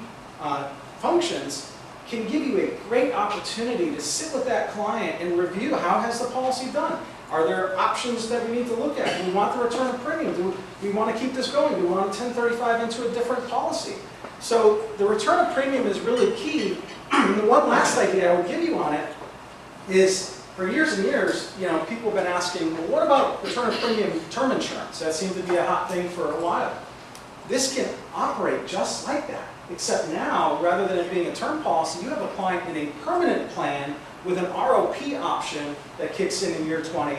functions can give you a great opportunity to sit with that client and review how has the policy done. Are there options that we need to look at? Do we want the return of premium? Do we want to keep this going? Do we want to 1035 into a different policy? So the return of premium is really key. The one last idea I would give you on it is for years and years, you know, people have been asking, well, what about return of premium term insurance? That seemed to be a hot thing for a while. This can operate just like that, except now, rather than it being a term policy, you have a client in a permanent plan with an ROP option that kicks in year 20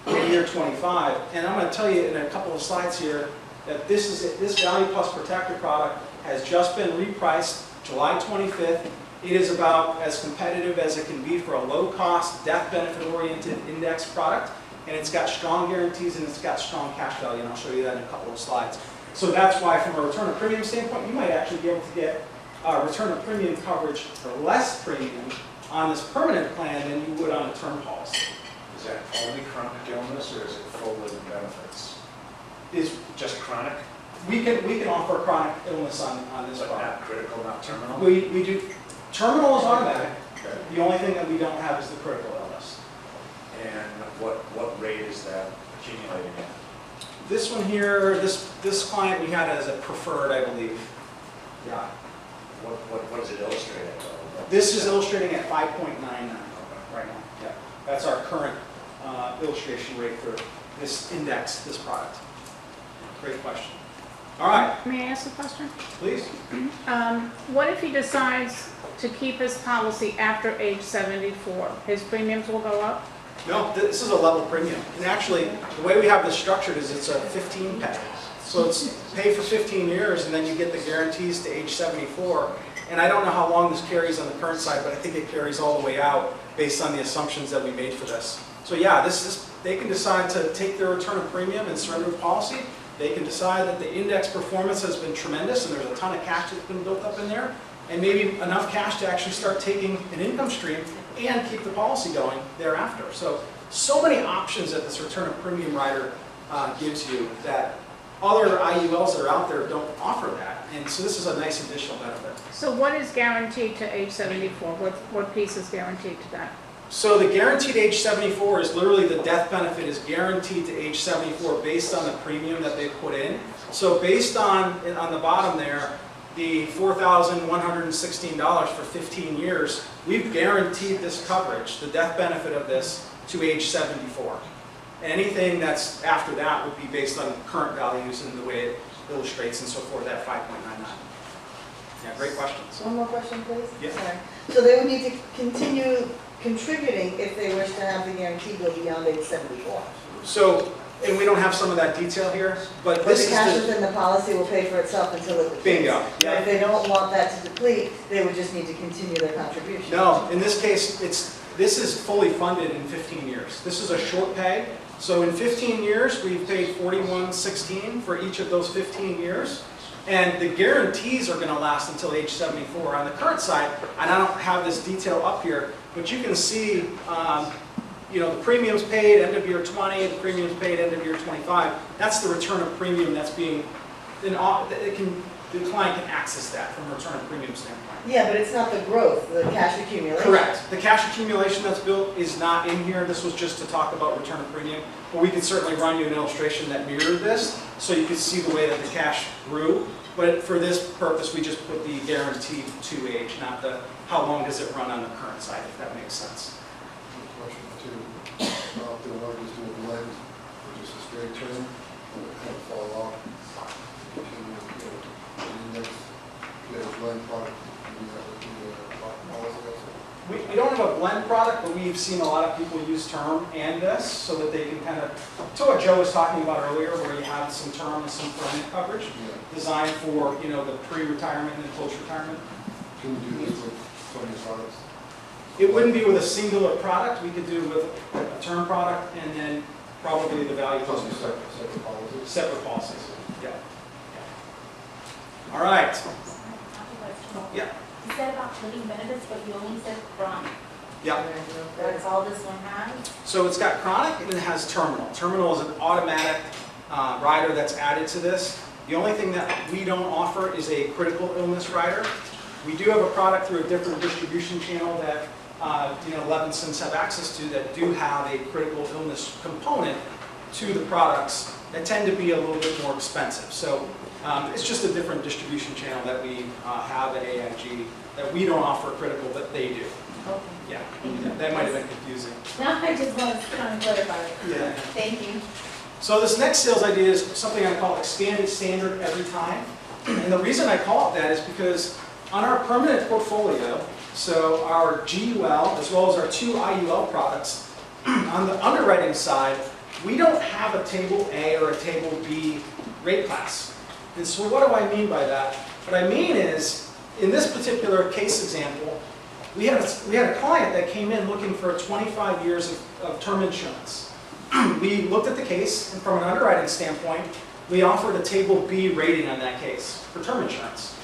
and year 25. And I'm going to tell you in a couple of slides here that this Value Plus Protector product has just been repriced July 25th. It is about as competitive as it can be for a low-cost, death benefit-oriented index product, and it's got strong guarantees and it's got strong cash value, and I'll show you that in a couple of slides. So that's why, from a return of premium standpoint, you might actually be able to get return of premium coverage for less premium on this permanent plan than you would on a term policy. Is that only chronic illness, or is it full living benefits? Is Just chronic, we can offer chronic illness on this but product. not critical, not terminal? We do. Terminal is automatic. Okay. The only thing that we don't have is the critical illness. And what rate is that accumulating at? This one here, this client we had as a preferred, I believe. Yeah. What does it illustrate at, though? This is illustrating at 5.99 right now. Yeah. That's our current illustration rate for this index, this product. Great question. All right, May I ask a question? please. What if he decides to keep his policy after age 74? His premiums will go up? No, this is a level premium. And actually, the way we have this structured is it's a 15 pay. So it's pay for 15 years and then you get the guarantees to age 74. And I don't know how long this carries on the current side, but I think it carries all the way out based on the assumptions that we made for this. So yeah, they can decide to take their return of premium and surrender the policy. They can decide that the index performance has been tremendous and there's a ton of cash that's been built up in there, and maybe enough cash to actually start taking an income stream and keep the policy going thereafter. So many options that this return of premium rider gives you that other IULs that are out there don't offer that. And so this is a nice additional benefit. So what is guaranteed to age 74? What piece is guaranteed to that? So the guaranteed age 74 is literally the death benefit is guaranteed to age 74 based on the premium that they put in. So based on the bottom there, the $4,116 for 15 years, we've guaranteed this coverage, the death benefit of this, to age 74. Anything that's after that would be based on current values and the way it illustrates and so forth at 5.99. Yeah, great questions. One more question, please? Yeah. Sorry. So they would need to continue contributing if they wish to have the guarantee go beyond age 74. So, and we don't have some of that detail here, but But this the is cash the within the policy will pay for itself until it depletes. bingo. But Yeah. if they don't want that to deplete, they would just need to continue their contribution. No, in this case, this is fully funded in 15 years. This is a short pay. So in 15 years, we've paid $41.16 for each of those 15 years. And the guarantees are going to last until age 74. On the current side, and I don't have this detail up here, but you can see, you know, the premiums paid end of year 20, the premiums paid end of year 25. That's the return of premium that's being, the client can access that from a return of premium standpoint. Yeah, but it's not the growth, the cash accumulation. Correct. The cash accumulation that's built is not in here. This was just to talk about return of premium. But we could certainly run you an illustration that mirrored this, so you could see the way that the cash grew. But for this purpose, we just put the guarantee to age, not the how long does it run on the current side, if that makes sense. Question two, if they want to just do a blend, or just a straight term, or kind of fall off, continue, the next, get a blend product, do that with the policy also? We don't have a blend product, but we've seen a lot of people use term and this so that they can kind of, to what Joe was talking about earlier, where you have some term and some permanent coverage designed for, you know, the pre-retirement and post-retirement. Can you do this with so many products? It wouldn't be with a singular product. We could do with a term product and then probably the value plus Separate policies? separate policies. Yeah. All right. Yeah. You said about living benefits, but you only said chronic. Yeah. That's all this one has? So it's got chronic and it has terminal. Terminal is an automatic rider that's added to this. The only thing that we don't offer is a critical illness rider. We do have a product through a different distribution channel that you know, Levinsons have access to that do have a critical illness component to the products that tend to be a little bit more expensive. So it's just a different distribution channel that we have at AIG that we don't offer critical, but they do. Okay. Yeah, that might have been confusing. No, I just want to kind of clarify it. Yeah. Thank you. So this next sales idea is something I call expanded standard every time. And the reason I call it that is because on our permanent portfolio, so our GUL as well as our 2 IUL products, on the underwriting side, we don't have a table A or a table B rate class. And so what do I mean by that? What I mean is, in this particular case example, we had a client that came in looking for 25 years of term insurance. We looked at the case, and from an underwriting standpoint, we offered a table B rating on that case for term insurance.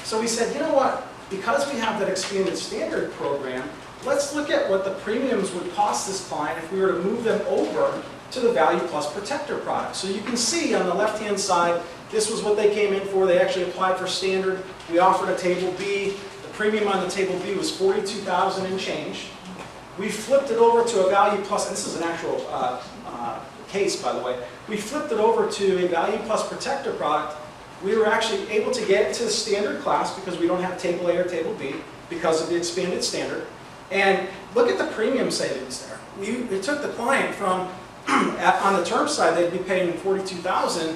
So we said, you know what, because we have that expanded standard program, let's look at what the premiums would cost this client if we were to move them over to the Value Plus Protector product. So you can see on the left-hand side, this was what they came in for. They actually applied for standard. We offered a table B. The premium on the table B was $42,000 and change. We flipped it over to a Value Plus, and this is an actual case, by the way. We flipped it over to a Value Plus Protector product. We were actually able to get to the standard class because we don't have table A or table B because of the expanded standard. And look at the premium savings there. It took the client from, on the term side, they'd be paying $42,000,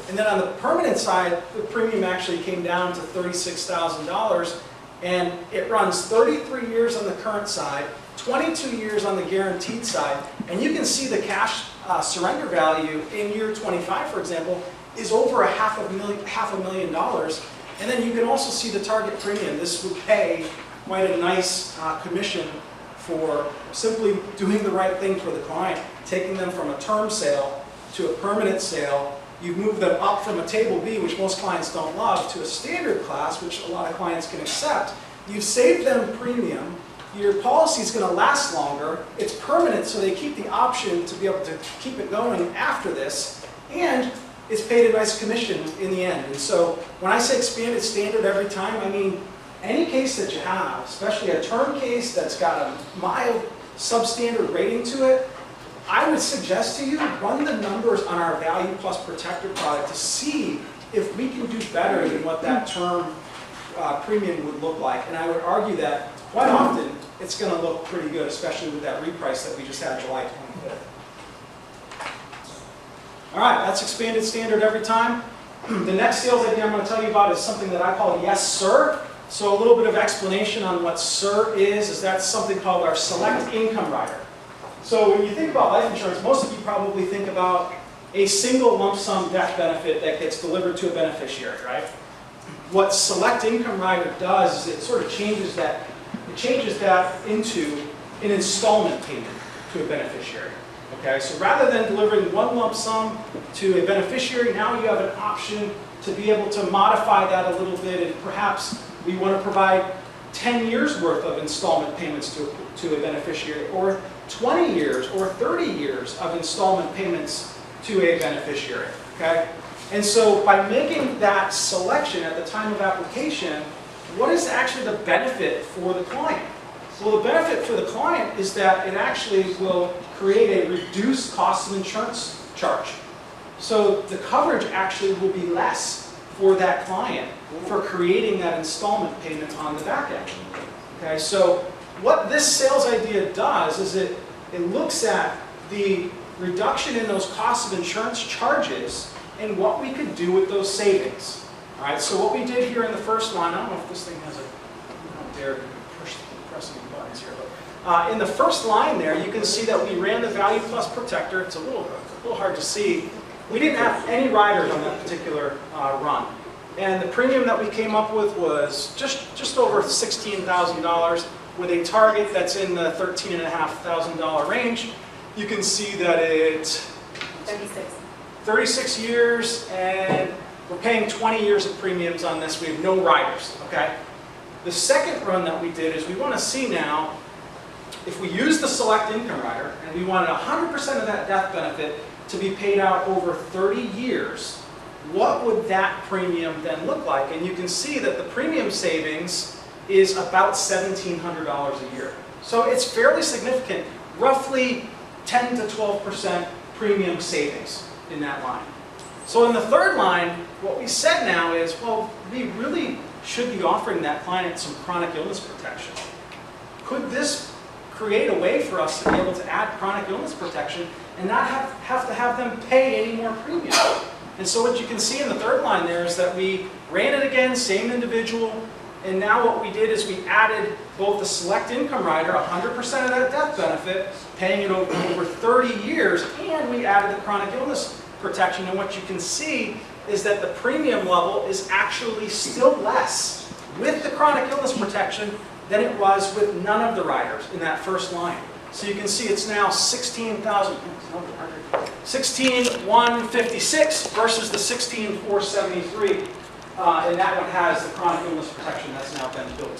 and then on the permanent side, the premium actually came down to $36,000, and it runs 33 years on the current side, 22 years on the guaranteed side, and you can see the cash surrender value in year 25, for example, is over $500,000, and then you can also see the target premium. This would pay quite a nice commission for simply doing the right thing for the client, taking them from a term sale to a permanent sale. You've moved them up from a table B, which most clients don't love, to a standard class, which a lot of clients can accept. You've saved them premium. Your policy is going to last longer. It's permanent, so they keep the option to be able to keep it going after this. And it's paid a nice commission in the end. And so when I say expanded standard every time, I mean any case that you have, especially a term case that's got a mild substandard rating to it, I would suggest to you, run the numbers on our Value Plus Protector product to see if we can do better than what that term premium would look like. And I would argue that quite often it's going to look pretty good, especially with that reprice that we just had July 25th. All right, that's expanded standard every time. The next sales idea I'm going to tell you about is something that I call Yes Sir. So a little bit of explanation on what SIR is that's something called our Select Income Rider. So when you think about life insurance, most of you probably think about a single lump sum death benefit that gets delivered to a beneficiary, right? What Select Income Rider does is it sort of changes that into an installment payment to a beneficiary. Okay, so rather than delivering one lump sum to a beneficiary, now you have an option to be able to modify that a little bit, and perhaps we want to provide 10 years worth of installment payments to a beneficiary, or 20 years or 30 years of installment payments to a beneficiary. Okay? And so by making that selection at the time of application, what is actually the benefit for the client? Well, the benefit for the client is that it actually will create a reduced cost of insurance charge. So the coverage actually will be less for that client for creating that installment payment on the back end. Okay, so what this sales idea does is it looks at the reduction in those costs of insurance charges and what we could do with those savings. All right, so what we did here in the first line, I don't know if this thing has a, I don't dare press any buttons here, but in the first line there, you can see that we ran the Value Plus Protector. It's a little hard to see. We didn't have any riders on that particular run. And the premium that we came up with was just over $16,000 with a target that's in the $13,500 range. You can see that it's 36 years, and we're paying 20 years of premiums on this. We have no riders, okay? The second run that we did is we want to see now, if we use the Select Income Rider, and we wanted 100% of that death benefit to be paid out over 30 years, what would that premium then look like? And you can see that the premium savings is about $1,700 a year. So it's fairly significant, roughly 10 to 12% premium savings in that line. So in the third line, what we said now is, well, we really should be offering that client some chronic illness protection. Could this create a way for us to be able to add chronic illness protection and not have to have them pay any more premium. And so what you can see in the third line there is that we ran it again, same individual, and now what we did is we added both the select income rider, 100% of that death benefit, paying it over 30 years, and we added the chronic illness protection. And what you can see is that the premium level is actually still less with the chronic illness protection than it was with none of the riders in that first line. So you can see it's now $16,156 versus the $16,473. And that one has the chronic illness protection that's now been built in.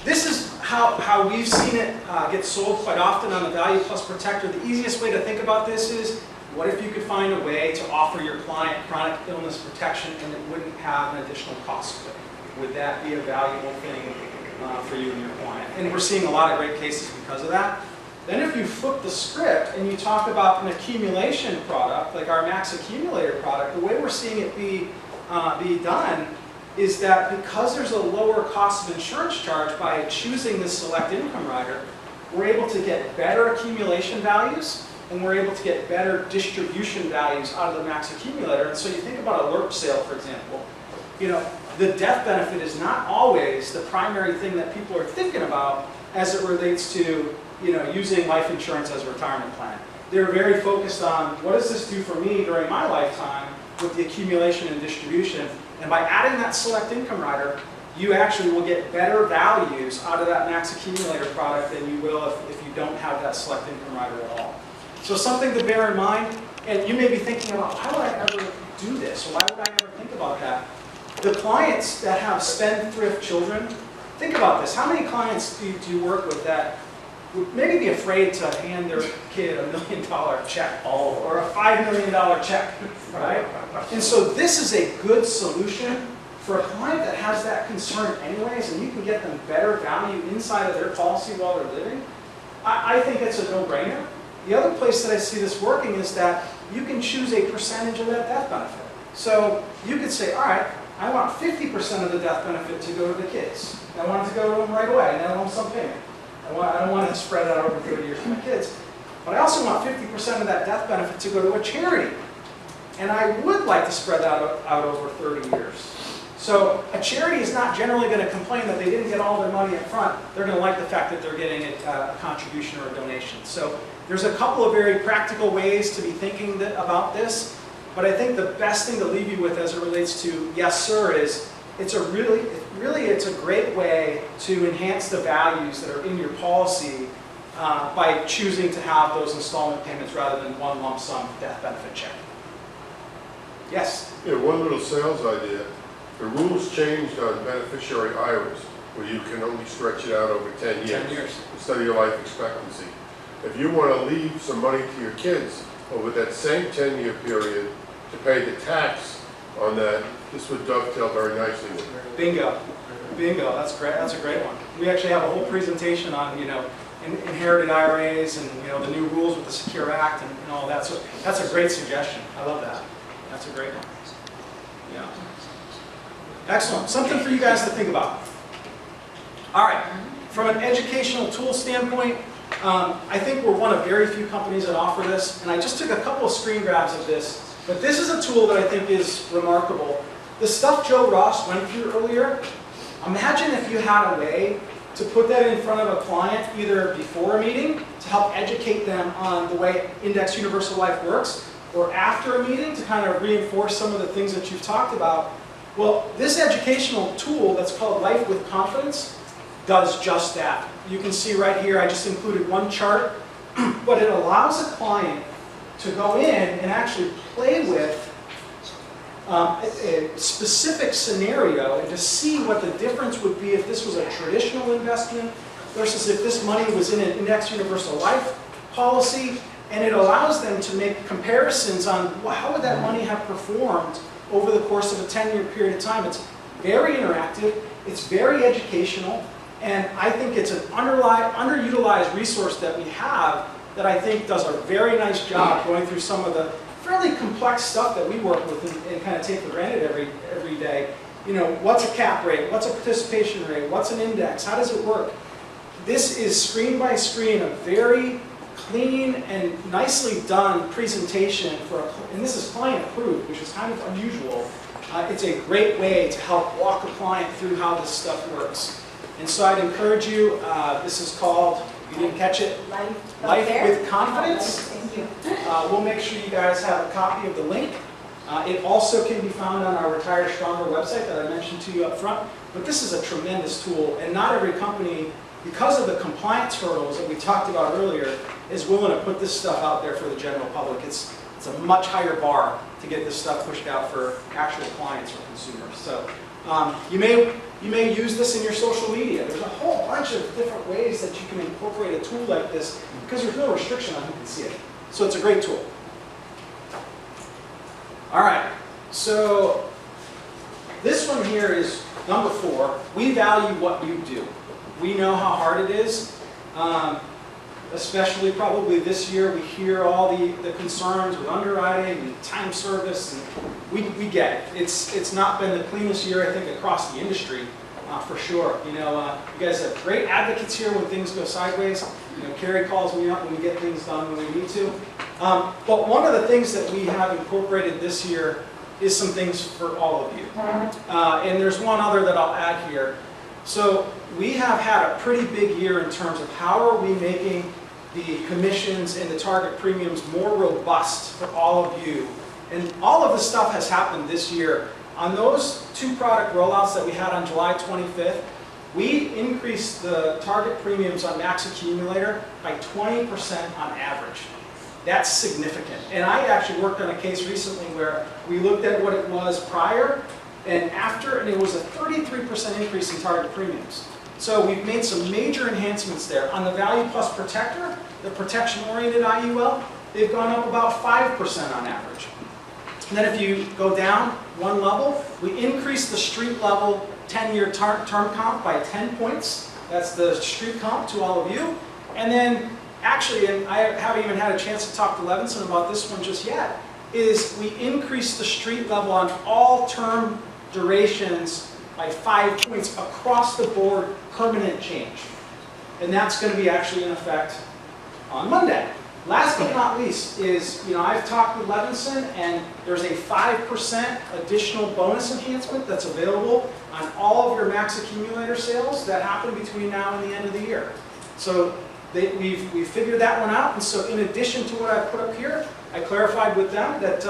This is how we've seen it get sold quite often on the Value Plus Protector. The easiest way to think about this is, what if you could find a way to offer your client chronic illness protection and it wouldn't have an additional cost to it? Would that be a valuable thing for you and your client? And we're seeing a lot of great cases because of that. Then if you flip the script and you talk about an accumulation product, like our Max Accumulator product, the way we're seeing it be done is that because there's a lower cost of insurance charge by choosing this select income rider, we're able to get better accumulation values and we're able to get better distribution values out of the Max Accumulator. And so you think about a LERP sale, for example. You know, the death benefit is not always the primary thing that people are thinking about as it relates to, you know, using life insurance as a retirement plan. They're very focused on, what does this do for me during my lifetime with the accumulation and distribution? And by adding that select income rider, you actually will get better values out of that Max Accumulator product than you will if you don't have that select income rider at all. So something to bear in mind, and you may be thinking about, why would I ever do this? Or why would I ever think about that? The clients that have spendthrift children, think about this. How many clients do you work with that would maybe be afraid to hand their kid $1 million check or a $5 million check, right? And so this is a good solution for a client that has that concern anyways, and you can get them better value inside of their policy while they're living. I think it's a no-brainer. The other place that I see this working is that you can choose a percentage of that death benefit. So you could say, all right, I want 50% of the death benefit to go to the kids. I want it to go to them right away, and then lump sum payment. I don't want it to spread out over 30 years for my kids. But I also want 50% of that death benefit to go to a charity. And I would like to spread that out over 30 years. So a charity is not generally going to complain that they didn't get all their money up front. They're going to like the fact that they're getting a contribution or a donation. So there's a couple of very practical ways to be thinking about this. But I think the best thing to leave you with as it relates to yes sir is it's a great way to enhance the values that are in your policy by choosing to have those installment payments rather than one lump sum death benefit check. Yes? Yeah, one little sales idea. The rules changed on beneficiary IRAs, where you can only stretch it out over 10 years instead of your life expectancy. If you want to leave some money to your kids over that same 10-year period to pay the tax on that, this would dovetail very nicely with it. Bingo. Bingo. That's great. That's a great one. We actually have a whole presentation on, you know, inherited IRAs and, you know, the new rules with the Secure Act and all that. So that's a great suggestion. I love that. That's a great one. Yeah. Excellent. Something for you guys to think about. All right. From an educational tool standpoint, I think we're one of very few companies that offer this. And I just took a couple of screen grabs of this. But this is a tool that I think is remarkable. The stuff Joe Ross went through earlier, imagine if you had a way to put that in front of a client either before a meeting to help educate them on the way Index Universal Life works, or after a meeting to kind of reinforce some of the things that you've talked about. Well, this educational tool that's called Life with Confidence does just that. You can see right here, I just included one chart, but it allows a client to go in and actually play with a specific scenario and to see what the difference would be if this was a traditional investment versus if this money was in an Index Universal Life policy. And it allows them to make comparisons on, well, how would that money have performed over the course of a 10-year period of time. It's very interactive, it's very educational, and I think it's an underutilized resource that we have that I think does a very nice job going through some of the fairly complex stuff that we work with and kind of take for granted every day. You know, what's a cap rate? What's a participation rate? What's an index? How does it work? this is screen by screen, a very clean and nicely done presentation and this is client approved, which is kind of unusual. It's a great way to help walk a client through how this stuff works. And so I'd encourage you, this is called, if you didn't catch it, Life with Confidence. Thank you. We'll make sure you guys have a copy of the link. It also can be found on our Retire Stronger website that I mentioned to you up front. But this is a tremendous tool, and not every company, because of the compliance hurdles that we talked about earlier, is willing to put this stuff out there for the general public. It's a much higher bar to get this stuff pushed out for actual clients or consumers. So you may use this in your social media. There's a whole bunch of different ways that you can incorporate a tool like this because there's no restriction on who can see it. So it's a great tool. All right, so this one here is number 4. We value what you do. We know how hard it is. Especially probably this year, we hear all the concerns with underwriting and time service, and we get it. It's not been the cleanest year, I think, across the industry, for sure. You know, you guys have great advocates here when things go sideways. You know, Carrie calls me up when we get things done when we need to. But one of the things that we have incorporated this year is some things for all of you. And there's one other that I'll add here. So we have had a pretty big year in terms of how are we making the commissions and the target premiums more robust for all of you. And all of this stuff has happened this year. On those 2 product rollouts that we had on July 25th, we increased the target premiums on Max Accumulator by 20% on average. That's significant. And I actually worked on a case recently where we looked at what it was prior and after, and it was a 33% increase in target premiums. So we've made some major enhancements there. On the Value Plus Protector, the protection-oriented IUL, they've gone up about 5% on average. And then if you go down one level, we increased the street level 10-year term comp by 10 points. That's the street comp to all of you. And then actually, and I haven't even had a chance to talk to Levinson about this one just yet, is we increased the street level on all term durations by 5 points across the board, permanent change. And that's going to be actually in effect on Monday. Last but not least is, I've talked with Levinson, and there's a 5% additional bonus enhancement that's available on all of your Max Accumulator sales that happen between now and the end of the year. So we've figured that one out, and so in addition to what I've put up here, I clarified with them that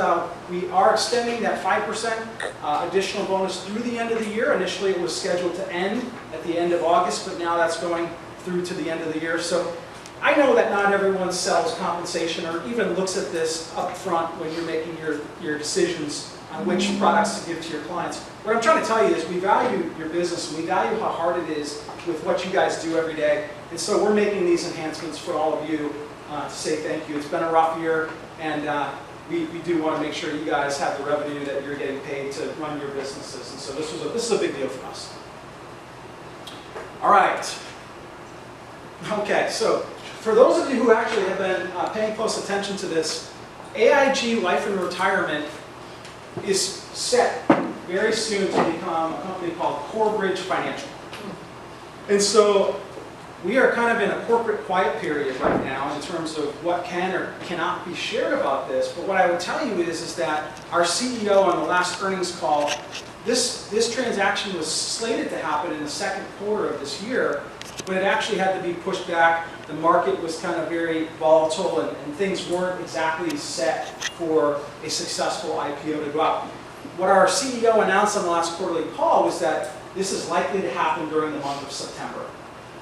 we are extending that 5% additional bonus through the end of the year. Initially it was scheduled to end at the end of August, but now that's going through to the end of the year. So I know that not everyone sells compensation or even looks at this up front when you're making your decisions on which products to give to your clients. What I'm trying to tell you is we value your business, and we value how hard it is with what you guys do every day. And so we're making these enhancements for all of you to say thank you. It's been a rough year, and we do want to make sure you guys have the revenue that you're getting paid to run your businesses. And so this is a big deal for us. All right. Okay, so for those of you who actually have been paying close attention to this, AIG Life and Retirement is set very soon to become a company called Corebridge Financial. And so we are kind of in a corporate quiet period right now in terms of what can or cannot be shared about this. But what I would tell you is that our CEO on the last earnings call, this transaction was slated to happen in the second quarter of this year, but it actually had to be pushed back. The market was kind of very volatile, and things weren't exactly set for a successful IPO to go out. What our CEO announced on the last quarterly call was that this is likely to happen during the month of September.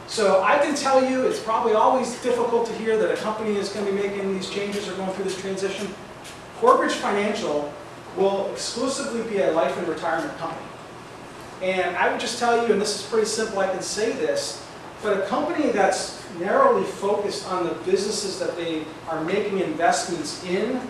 So I can tell you it's probably always difficult to hear that a company is going to be making these changes or going through this transition. Corebridge Financial will exclusively be a life and retirement company. And I would just tell you, and this is pretty simple, I can say this, but a company that's narrowly focused on the businesses that they are making investments in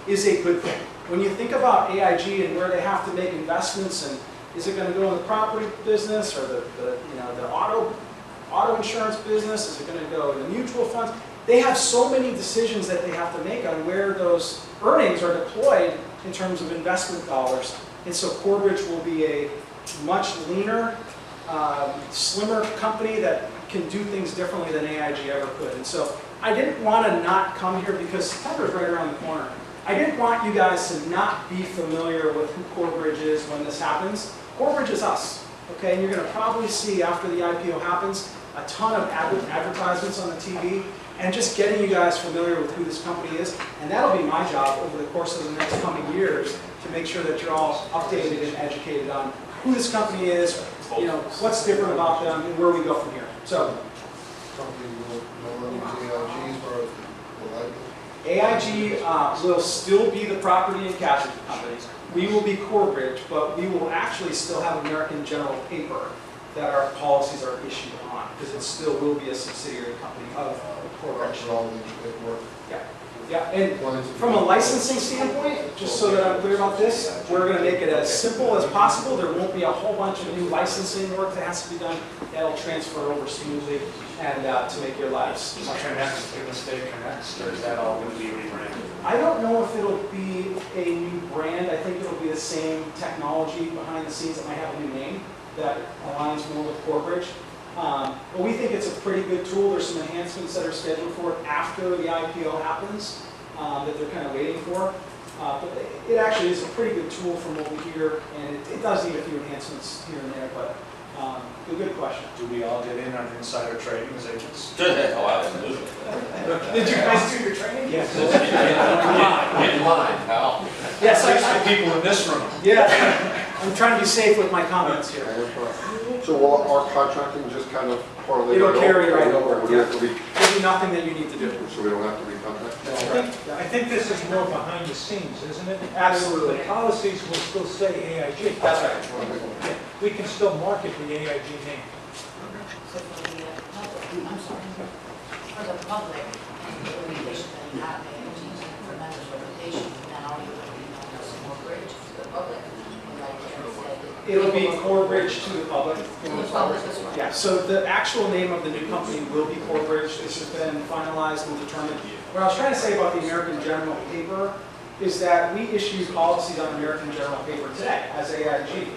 is a good thing. When you think about AIG and where they have to make investments, and is it going to go in the property business or the auto insurance business? Is it going to go in the mutual funds? They have so many decisions that they have to make on where those earnings are deployed in terms of investment dollars. And so Corebridge will be a much leaner, slimmer company that can do things differently than AIG ever could. And so I didn't want to not come here because September is right around the corner. I didn't want you guys to not be familiar with who Corebridge is when this happens. Corebridge is us, okay? And you're going to probably see after the IPO happens a ton of advertisements on the TV and just getting you guys familiar with who this company is. And that'll be my job over the course of the next coming years to make sure that you're all updated and educated on who this company is, you know, what's different about them, and where we go from here. So, Company will no longer use AIG as far as the life. AIG will still be the property and casualty company. We will be Corebridge, but we will actually still have American General paper that our policies are issued on, because it still will be a subsidiary company of Corebridge. All the paperwork. Yeah, yeah, and from a licensing standpoint, just so that I'm clear about this, we're going to make it as simple as possible. There won't be a whole bunch of new licensing work that has to be done. That'll transfer over smoothly and to make your lives much better. Or is that all going to be rebranded? I don't know if it'll be a new brand. I think it'll be the same technology behind the scenes. It might have a new name that aligns more with Corebridge. But we think it's a pretty good tool. There's some enhancements that are scheduled for it after the IPO happens that they're kind of waiting for. But it actually is a pretty good tool from what we hear, and it does need a few enhancements here and there, but a good question. Do we all get in on insider trading as agents? Oh, absolutely. Did you guys do your training? Yes. Come on, get in line, pal. Yes, The people in this room. Yeah, I'm trying to be safe with my comments here. So will our contracting just kind of parlay? It'll carry right over. Or do we have to There'll be nothing that you need to do. so we don't have to recontract? I think this is more behind the scenes, isn't it? Absolutely. The policies will still say AIG. That's right. We can still market the AIG name. So for the public, I'm sorry, for the public, and the reputation that you have, AIG's a tremendous reputation, and all you would be known as Corebridge to the public. Like Aaron said, It'll be Corebridge to the public. To the public as well. Yeah, so the actual name of the new company will be Corebridge. This has been finalized and determined. What I was trying to say about the American General paper is that we issue policies on American General paper today as AIG.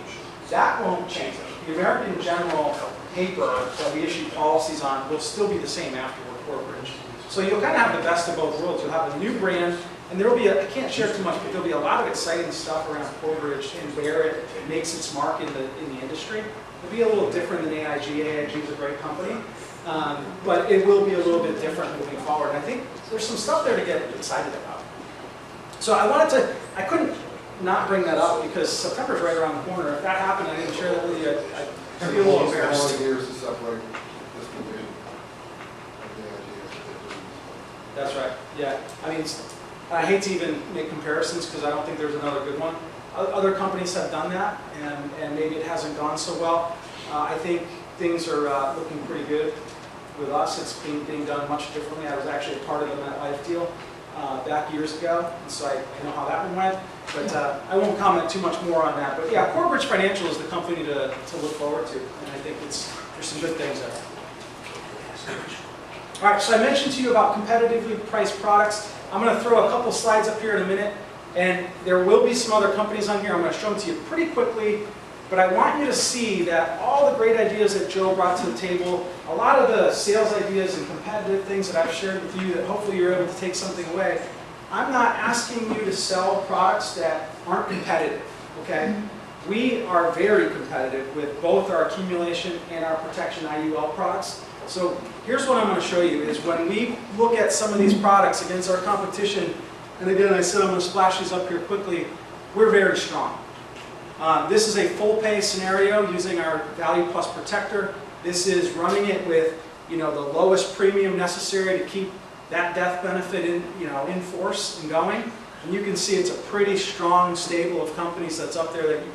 That won't change. The American General paper that we issue policies on will still be the same after we're Corebridge. So you'll kind of have the best of both worlds. You'll have a new brand, and there will be, I can't share too much, but there'll be a lot of exciting stuff around Corebridge and where it makes its mark in the industry. It'll be a little different than AIG. AIG is a great company, but it will be a little bit different moving forward. And I think there's some stuff there to get excited about. So I couldn't not bring that up because September's right around the corner. If that happened, I didn't share that with you, I'd be a little embarrassed. 20 years to separate this division of the AIG as a division. That's right, yeah. I mean, I hate to even make comparisons because I don't think there's another good one. Other companies have done that, and maybe it hasn't gone so well. I think things are looking pretty good with us. It's being done much differently. I was actually a part of the MetLife deal back years ago, and so I know how that one went. But I won't comment too much more on that. But yeah, Corebridge Financial is the company to look forward to, and I think there's some good things there. All right, so I mentioned to you about competitively priced products. I'm going to throw a couple slides up here in a minute, and there will be some other companies on here. I'm going to show them to you pretty quickly, but I want you to see that all the great ideas that Joe brought to the table, a lot of the sales ideas and competitive things that I've shared with you that hopefully you're able to take something away. I'm not asking you to sell products that aren't competitive, okay? We are very competitive with both our accumulation and our protection IUL products. So here's what I'm going to show you is when we look at some of these products against our competition, and again I said I'm going to splash these up here quickly, we're very strong. This is a full pay scenario using our Value Plus Protector. This is running it with the lowest premium necessary to keep that death benefit in force and going. And you can see it's a pretty strong stable of companies that's up there that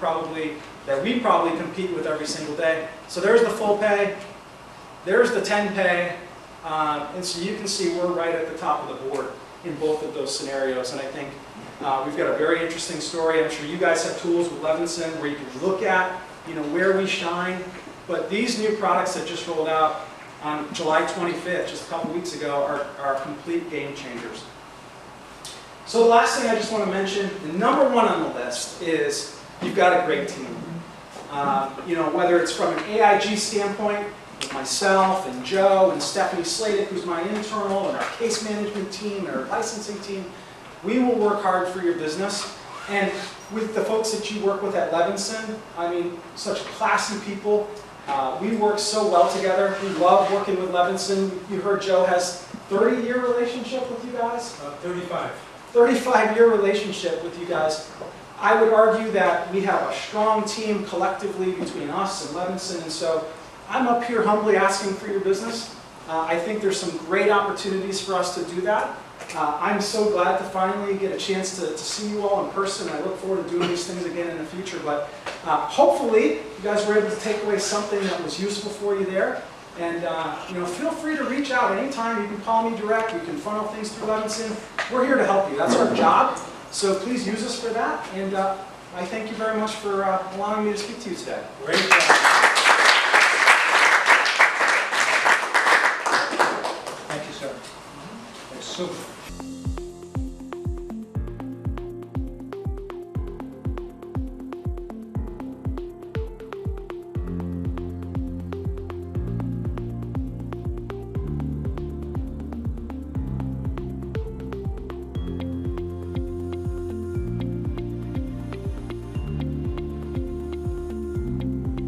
we probably compete with every single day. So there's the full pay, there's the 10 pay, and so you can see we're right at the top of the board in both of those scenarios. And I think we've got a very interesting story. I'm sure you guys have tools with Levinson where you can look at where we shine. But these new products that just rolled out on July 25th, just a couple weeks ago, are complete game changers. So the last thing I just want to mention, the number one on the list is you've got a great team. Whether it's from an AIG standpoint, with myself and Joe and Stephanie Sladek, who's my internal, and our case management team and our licensing team. We will work hard for your business. And with the folks that you work with at Levinson, I mean, such classy people. We work so well together. We love working with Levinson. You heard Joe has 30-year relationship with you guys? 35. 35-year relationship with you guys. I would argue that we have a strong team collectively between us and Levinson, and so I'm up here humbly asking for your business. I think there's some great opportunities for us to do that. I'm so glad to finally get a chance to see you all in person. I look forward to doing these things again in the future, but hopefully you guys were able to take away something that was useful for you there. And feel free to reach out anytime. You can call me direct. You can funnel things through Levinson. We're here to help you. That's our job. So please use us for that. And I thank you very much for allowing me to speak to you today. Great job. Thank you, sir. Super.